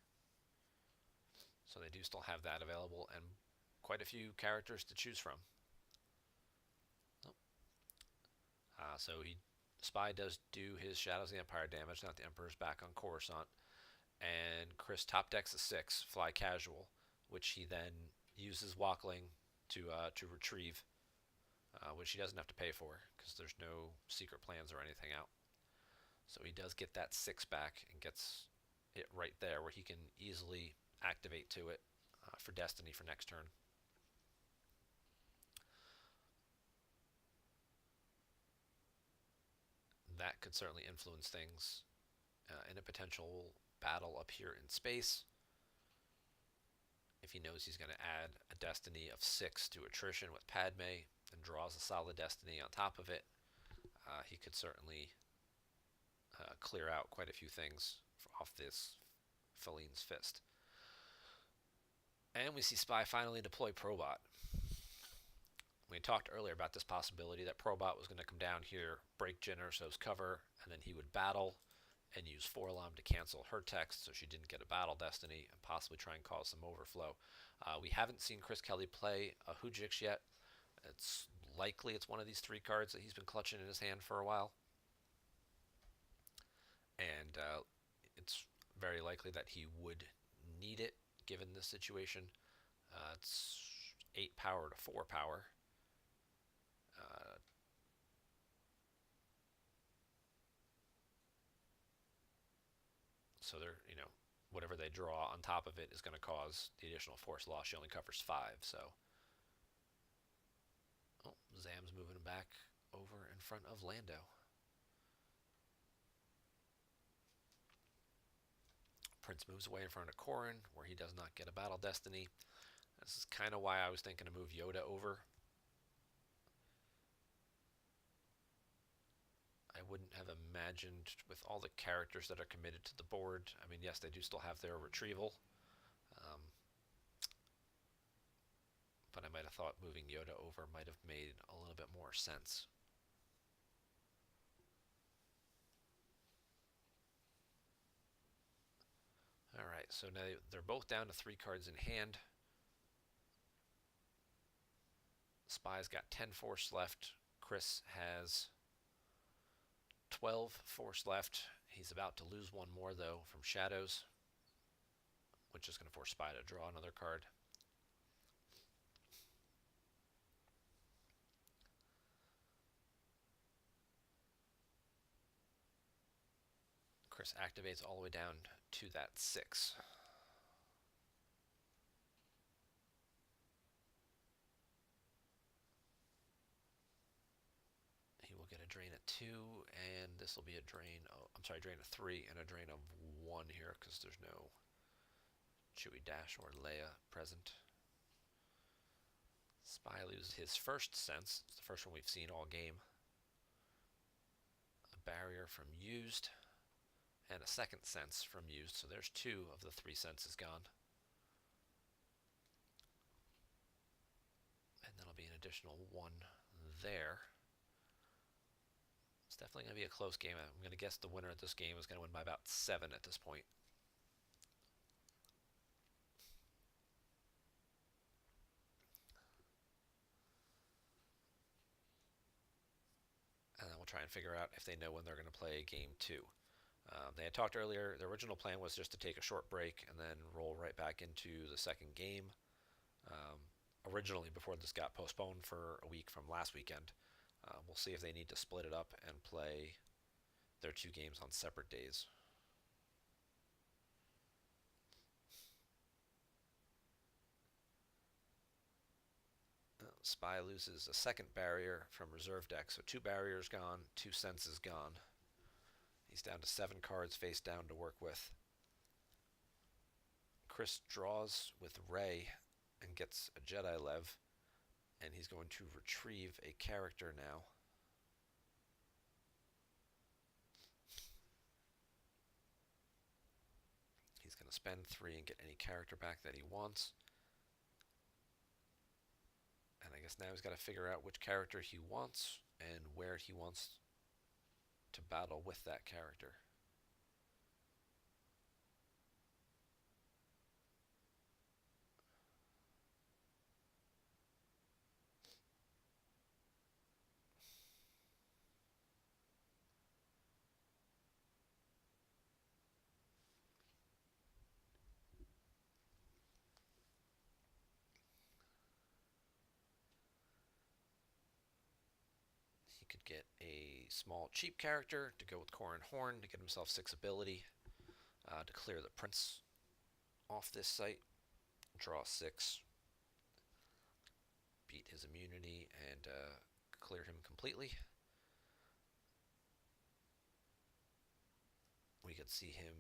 So they do still have that available, and quite a few characters to choose from. Oh. So Spy does do his Shadows of the Empire damage, now that the Emperor's back on Coruscant. And Chris top decks a 6, Fly Casual, which he then uses Walkling to retrieve, which he doesn't have to pay for, because there's no secret plans or anything out. So he does get that 6 back and gets it right there where he can easily activate to it for Destiny for next turn. That could certainly influence things in a potential battle up here in space. If he knows he's going to add a Destiny of 6 to attrition with Padme and draws a solid Destiny on top of it, he could certainly clear out quite a few things off this Feline's Fist. And we see Spy finally deploy Probot. We talked earlier about this possibility that Probot was going to come down here, break Jyn Erso's cover, and then he would battle and use Forlom to cancel her text so she didn't get a battle Destiny and possibly try and cause some overflow. We haven't seen ChrisKelly play a Hujix yet. It's likely it's one of these 3 cards that he's been clutching in his hand for a while. And it's very likely that he would need it given this situation. It's 8 power to 4 power. So they're, whatever they draw on top of it is going to cause the additional force loss. She only covers 5, so. Oh, Zam's moving back over in front of Lando. Prince moves away in front of Corrin, where he does not get a battle Destiny. This is kind of why I was thinking to move Yoda over. I wouldn't have imagined with all the characters that are committed to the board. I mean, yes, they do still have their retrieval. But I might have thought moving Yoda over might have made a little bit more sense. Alright, so now they're both down to 3 cards in hand. Spy's got 10 force left. Chris has 12 force left. He's about to lose one more, though, from Shadows, which is going to force Spy to draw another card. Chris activates all the way down to that 6. He will get a drain at 2, and this will be a drain. Drain of 3 and a drain of 1 here because there's no Chewie Dash or Leia present. Spy loses his first sense. It's the first one we've seen all game. A barrier from used and a second sense from used, so there's 2 of the 3 senses gone. And that'll be an additional 1 there. It's definitely going to be a close game. I'm going to guess the winner of this game is going to win by about 7 at this point. And then we'll try and figure out if they know when they're going to play game 2. They had talked earlier, the original plan was just to take a short break and then roll right back into the second game. Originally, before this got postponed for a week from last weekend, we'll see if they need to split it up and play their 2 games on separate days. Spy loses a second barrier from reserve deck, so 2 barriers gone, 2 senses gone. He's down to 7 cards face down to work with. Chris draws with Rey and gets a Jedi Lev, and he's going to retrieve a character now. He's going to spend 3 and get any character back that he wants. And I guess now he's got to figure out which character he wants and where he wants to battle with that character. He could get a small cheap character to go with Corrin Horn to get himself 6 ability to clear the Prince off this site, draw 6, beat his immunity, and clear him completely. We could see him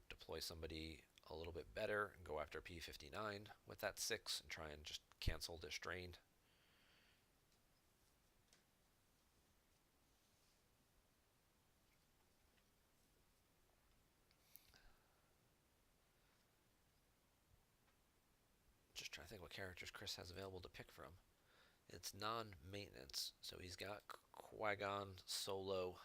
deploy somebody a little bit better and go after P59 with that 6 and try and just cancel this drain. Just trying to think what characters Chris has available to pick from. It's non-maintenance, so he's got Qui-Gon, Solo,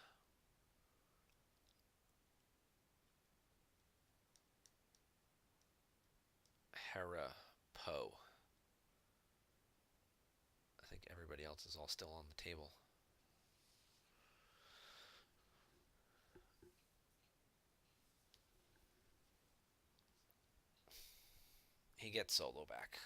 Hera, Poe. I think everybody else is all still on the table. He gets Solo back.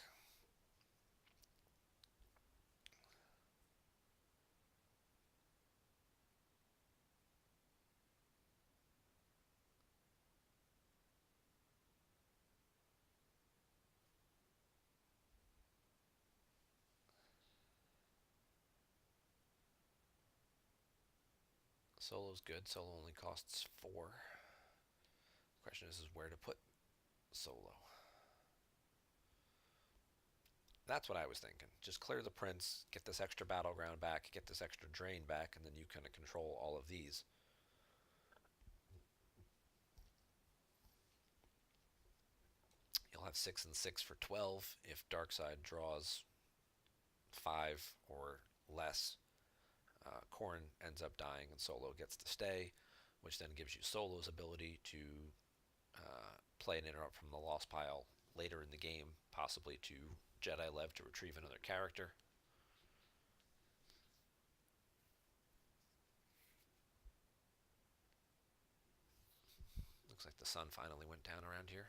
Solo's good. Solo only costs 4. The question is where to put Solo. That's what I was thinking. Just clear the Prince, get this extra battleground back, get this extra drain back, and then you kind of control all of these. You'll have 6 and 6 for 12 if Darkseid draws 5 or less. Corrin ends up dying and Solo gets to stay, which then gives you Solo's ability to play an interrupt from the lost pile later in the game, possibly to Jedi Lev to retrieve another character. Looks like the sun finally went down around here.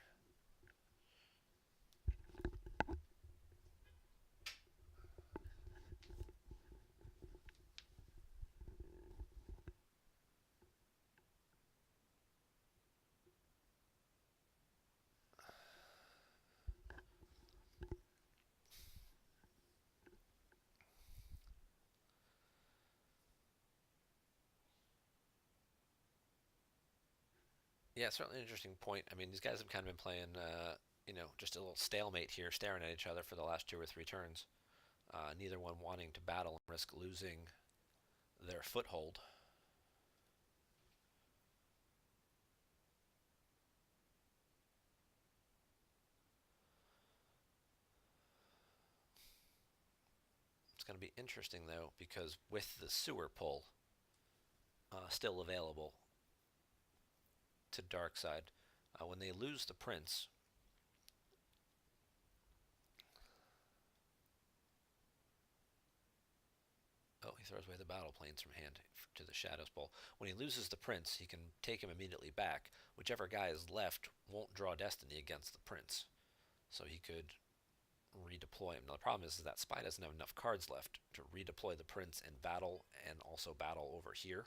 Yeah, certainly an interesting point. I mean, these guys have kind of been playing, just a little stalemate here, staring at each other for the last 2 or 3 turns. Neither one wanting to battle and risk losing their foothold. It's going to be interesting, though, because with the sewer pull still available to Darkseid, when they lose the Prince, oh, he throws away the battle planes from hand to the Shadows Bowl. When he loses the Prince, he can take him immediately back. Whichever guy is left won't draw Destiny against the Prince, so he could redeploy him. Now the problem is that Spy doesn't have enough cards left to redeploy the Prince in battle and also battle over here.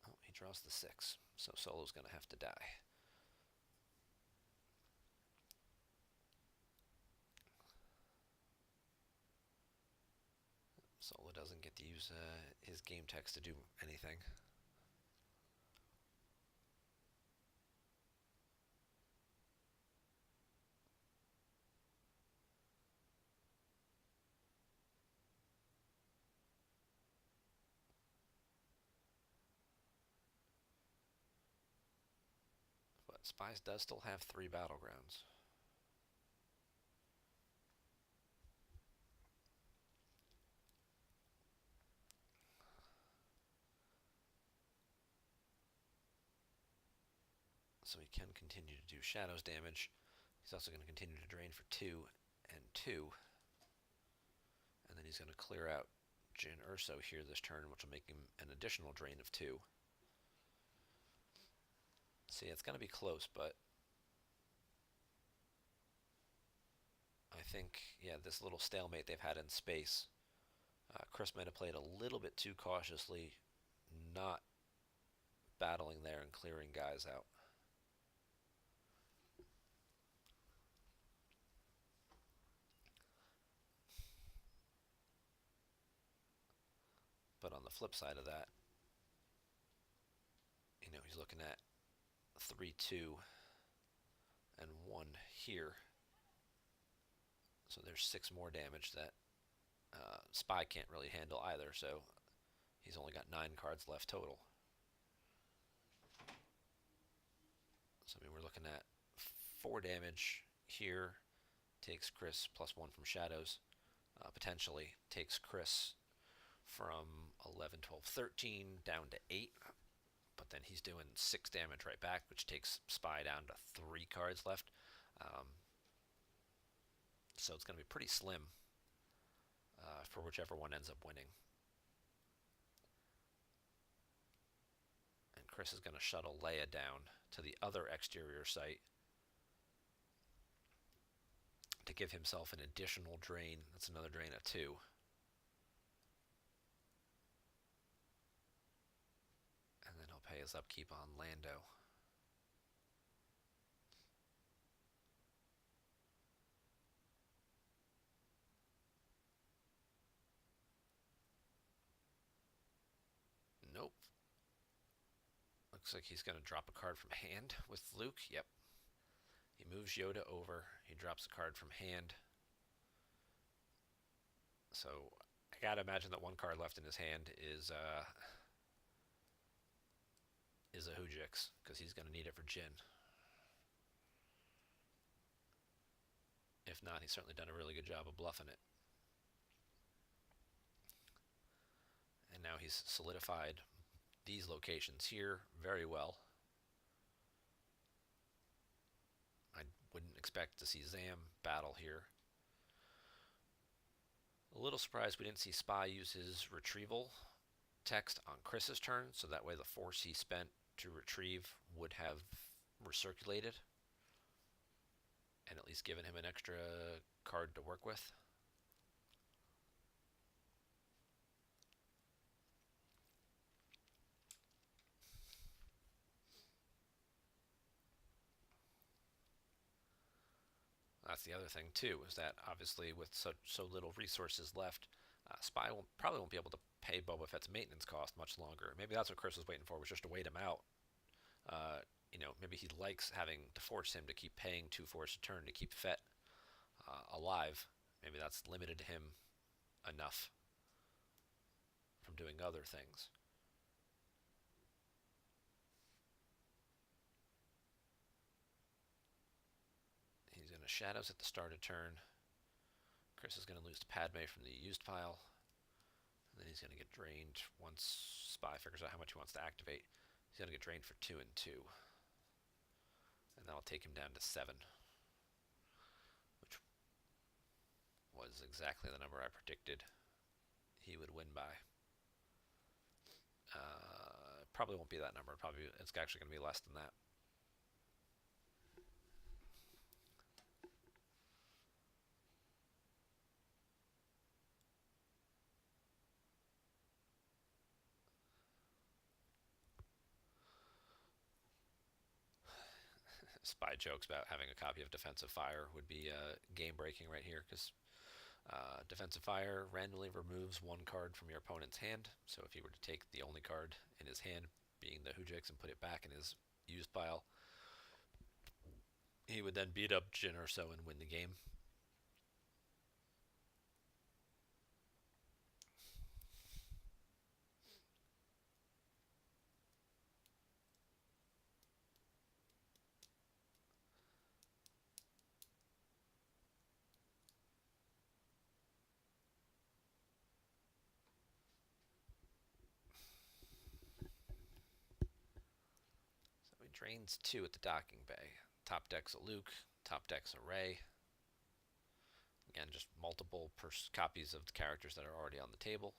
Oh, he draws the 6, so Solo's going to have to die. Solo doesn't get to use his game text to do anything. But Spies does still have 3 battlegrounds. So he can continue to do Shadows damage. He's also going to continue to drain for 2 and 2. And then he's going to clear out Jyn Erso here this turn, which will make him an additional drain of 2. See, it's going to be close, but think, yeah, this little stalemate they've had in space, Chris might have played a little bit too cautiously, not battling there and clearing guys out. But on the flip side of that, he's looking at 3-2 and 1 here. So there's 6 more damage that Spy can't really handle either, so he's only got 9 cards left total. So we're looking at 4 damage here. Takes Chris +1 from shadows. Potentially takes Chris from 11, 12, 13 down to 8. But then he's doing 6 damage right back, which takes Spy down to 3 cards left. So it's going to be pretty slim for whichever one ends up winning. And Chris is going to shuttle Leia down to the other exterior site to give himself an additional drain. That's another drain of 2. And then he'll pay his upkeep on Lando. Nope. Looks like he's going to drop a card from hand with Luke. Yep. He moves Yoda over. He drops a card from hand. So I gotta imagine that one card left in his hand is a Hujix, because he's going to need it for Jin. If not, he's certainly done a really good job of bluffing it. And now he's solidified these locations here very well. I wouldn't expect to see Zam battle here. A little surprised we didn't see Spy use his retrieval text on Chris's turn, so that way the force he spent to retrieve would have recirculated and at least given him an extra card to work with. That's the other thing too, is that obviously with so little resources left, Spy probably won't be able to pay Boba Fett's maintenance cost much longer. Maybe that's what Chris was waiting for, was just to wait him out. Maybe he likes having to force him to keep paying 2 force a turn to keep Fett alive. Maybe that's limited him enough from doing other things. He's going to shadows at the start of turn. Chris is going to lose to Padme from the used pile. And then he's going to get drained once Spy figures out how much he wants to activate. He's going to get drained for 2 and 2. And that'll take him down to 7. Which was exactly the number I predicted he would win by. Probably won't be that number. Probably it's actually going to be less than that. Spy jokes about having a copy of Defensive Fire would be game breaking right here, because Defensive Fire randomly removes 1 card from your opponent's hand. So if he were to take the only card in his hand, being the Hujix, and put it back in his used pile, he would then beat up Jin or so and win the game. Drains 2 at the docking bay. Top deck's a Luke, top deck's a Rey. Again, just multiple copies of the characters that are already on the table.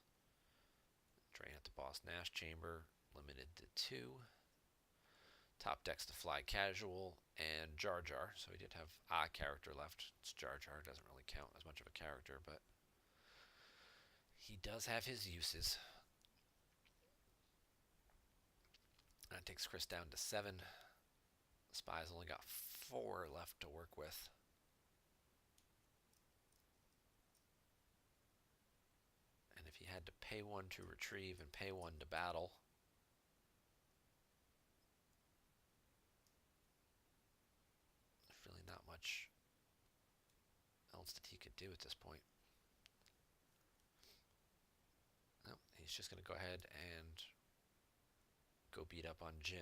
Drain at the Boss Nash chamber, limited to 2. Top decks to Fly Casual and Jar Jar. So he did have a character left. It's Jar Jar. Doesn't really count as much of a character, but he does have his uses. That takes Chris down to 7. Spy's only got 4 left to work with. And if he had to pay 1 to retrieve and pay 1 to battle, there's really not much else that he could do at this point. No, he's just going to go ahead and go beat up on Jin.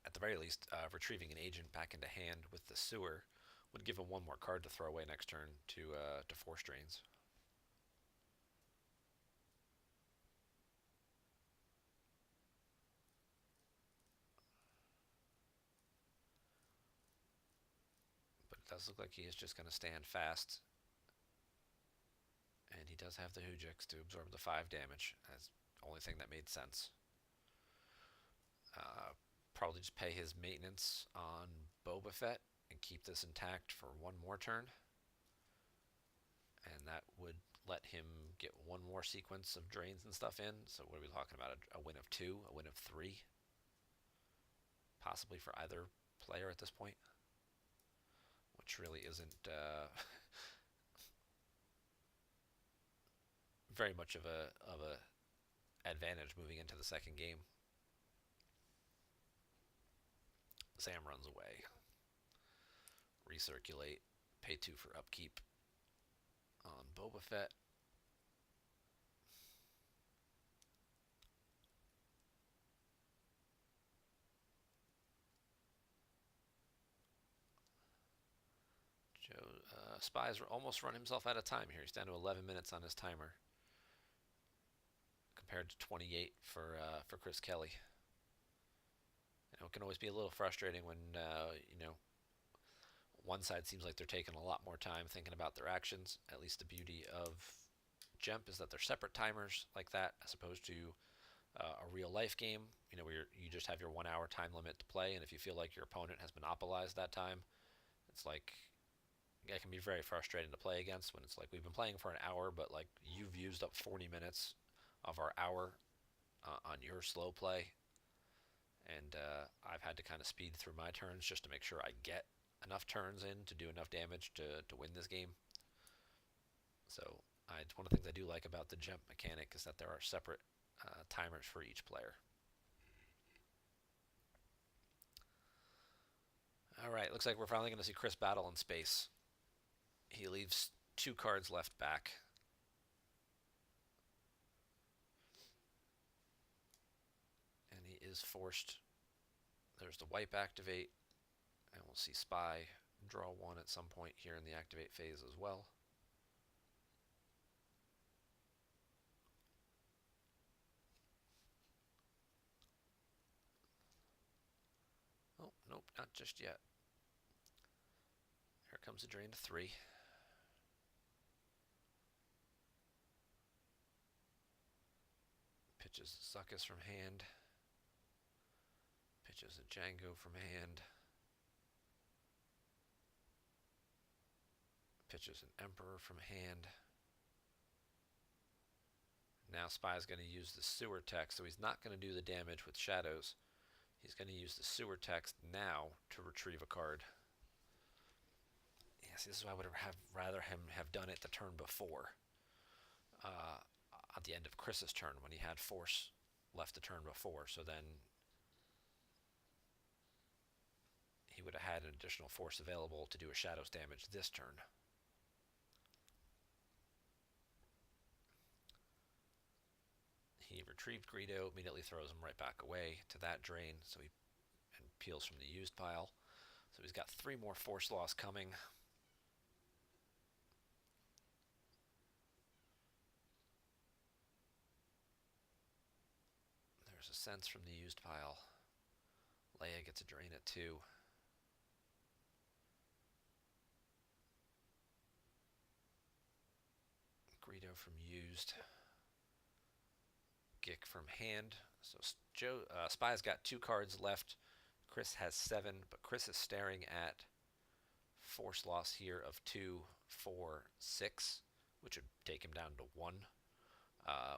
At the very least, retrieving an agent back into hand with the sewer would give him 1 more card to throw away next turn to force drains. But it does look like he is just going to stand fast. And he does have the Hujix to absorb the 5 damage. That's the only thing that made sense. Probably just pay his maintenance on Boba Fett and keep this intact for 1 more turn. And that would let him get 1 more sequence of drains and stuff in. So what are we talking about? A win of 2, a win of 3? Possibly for either player at this point. Which really isn't very much of a advantage moving into the second game. Sam runs away. Recirculate. Pay 2 for upkeep on Boba Fett. Spy's almost run himself out of time here. He's down to 11 minutes on his timer, compared to 28 for ChrisKelly. It can always be a little frustrating when one side seems like they're taking a lot more time thinking about their actions. At least the beauty of Gemp is that they're separate timers like that, as opposed to a real life game. Where you just have your 1 hour time limit to play, and if you feel like your opponent has monopolized that time, it's like it can be very frustrating to play against when it's like we've been playing for an hour, but like you've used up 40 minutes of our hour on your slow play, and I've had to kind of speed through my turns just to make sure I get enough turns in to do enough damage to win this game. So it's one of the things I do like about the Gemp mechanic is that there are separate timers for each player. Alright, looks like we're finally going to see Chris battle in space. He leaves 2 cards left back. And he is forced. There's the wipe activate. And we'll see Spy draw 1 at some point here in the activate phase as well. Oh, nope, not just yet. Here comes the drain to 3. Pitches Zuckuss from hand. Pitches a Django from hand. Pitches an Emperor from hand. Now Spy's going to use the sewer text, so he's not going to do the damage with shadows. He's going to use the sewer text now to retrieve a card. Yes, this is why I would have rather him have done it the turn before. At the end of Chris's turn when he had force left the turn before, so then he would have had an additional force available to do a shadows damage this turn. He retrieved Greedo, immediately throws him right back away to that drain, so he peels from the used pile. So he's got 3 more force loss coming. There's a sense from the used pile. Leia gets a drain at 2. Greedo from used. Gick from hand. So Spy's got 2 cards left. Chris has 7, but Chris is staring at force loss here of 2, 4, 6, which would take him down to 1,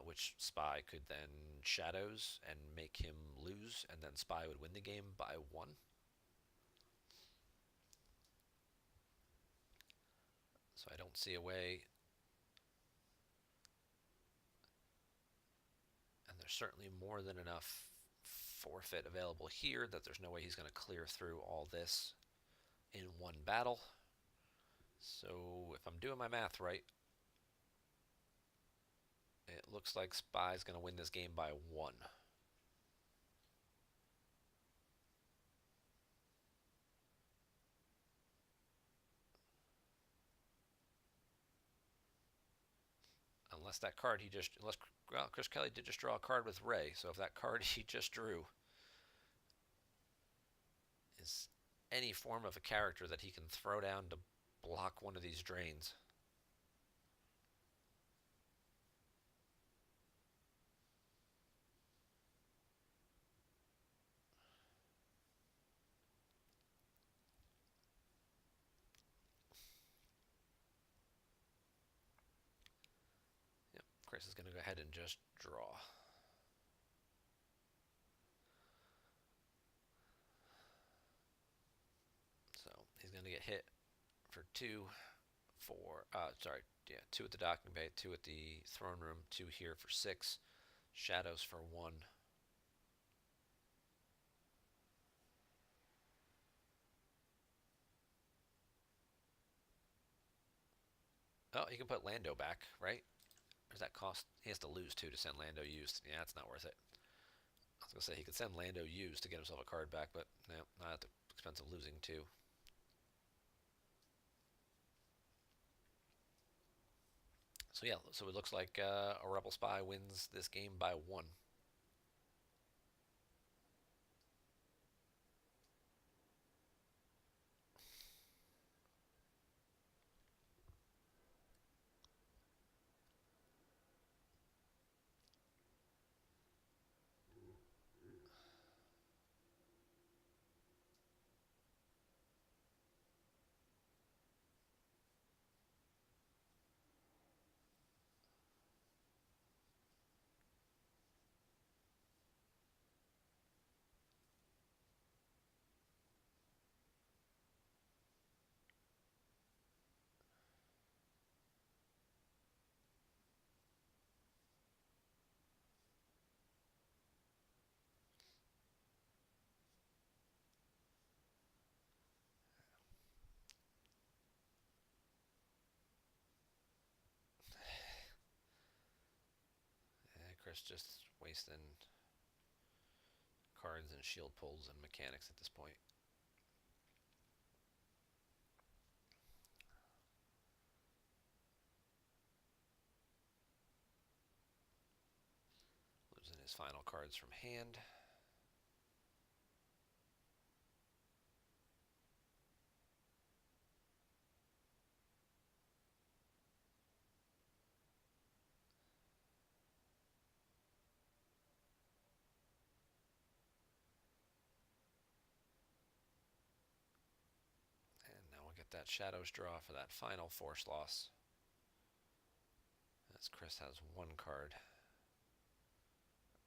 which Spy could then shadows and make him lose, and then Spy would win the game by 1. So I don't see a way. And there's certainly more than enough forfeit available here that there's no way he's going to clear through all this in one battle. So if I'm doing my math right, it looks like Spy's going to win this game by 1. Unless that card well, ChrisKelly did just draw a card with Rey, so if that card he just drew is any form of a character that he can throw down to block one of these drains. Yep, Chris is going to go ahead and just draw. So he's going to get hit for 2, 4, 2 at the docking bay, 2 at the throne room, 2 here for 6, shadows for 1. Oh, he can put Lando back, right? Or does that cost? He has to lose 2 to send Lando used. Yeah, it's not worth it. I was going to say he could send Lando used to get himself a card back, but no, not at the expense of losing 2. So yeah, so it looks like a Rebel Spy wins this game by 1. Chris just wasting cards and shield pulls and mechanics at this point. Losing his final cards from hand. And now we'll get that shadows draw for that final force loss. As Chris has 1 card.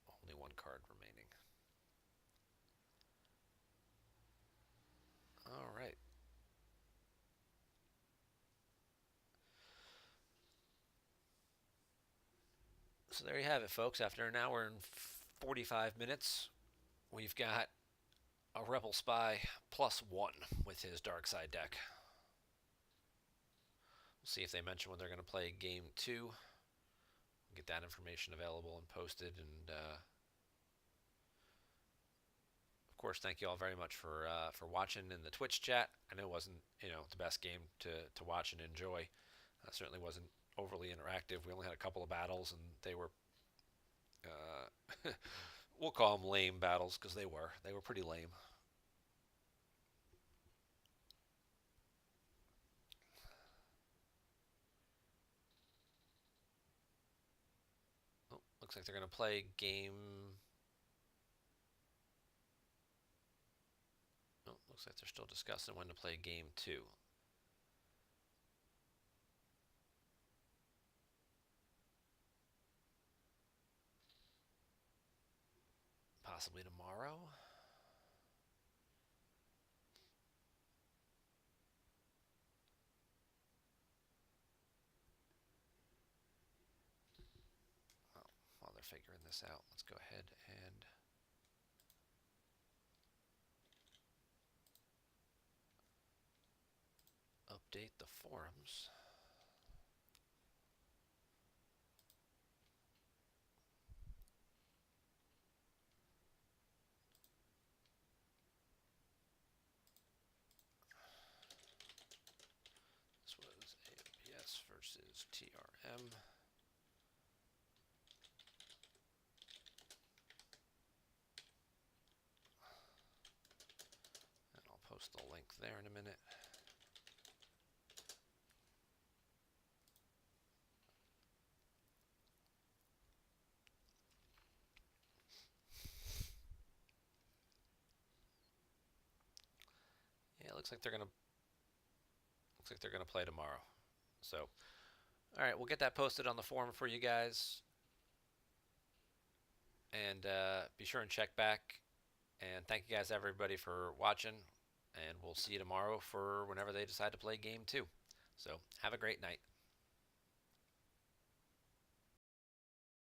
Only 1 card remaining. All right. So there you have it, folks. After an hour and 45 minutes, we've got a Rebel Spy +1 with his dark side deck. We'll see if they mention when they're going to play game 2. Get that information available and posted. And of course, thank you all very much for watching in the Twitch chat. I know it wasn't the best game to watch and enjoy. Certainly wasn't overly interactive. We only had a couple of battles, and they were we'll call them lame battles because they were pretty lame. Looks like they're going to play game. Oh, looks like they're still discussing when to play game 2. Possibly tomorrow. Well, while they're figuring this out, let's go ahead and update the forums. This was ABS versus TRM. And I'll post the link there in a minute. Yeah, it looks like they're gonna play tomorrow. So, all right, we'll get that posted on the forum for you guys, and be sure and check back. And thank you guys, everybody, for watching. And we'll see you tomorrow for whenever they decide to play game 2. So have a great night.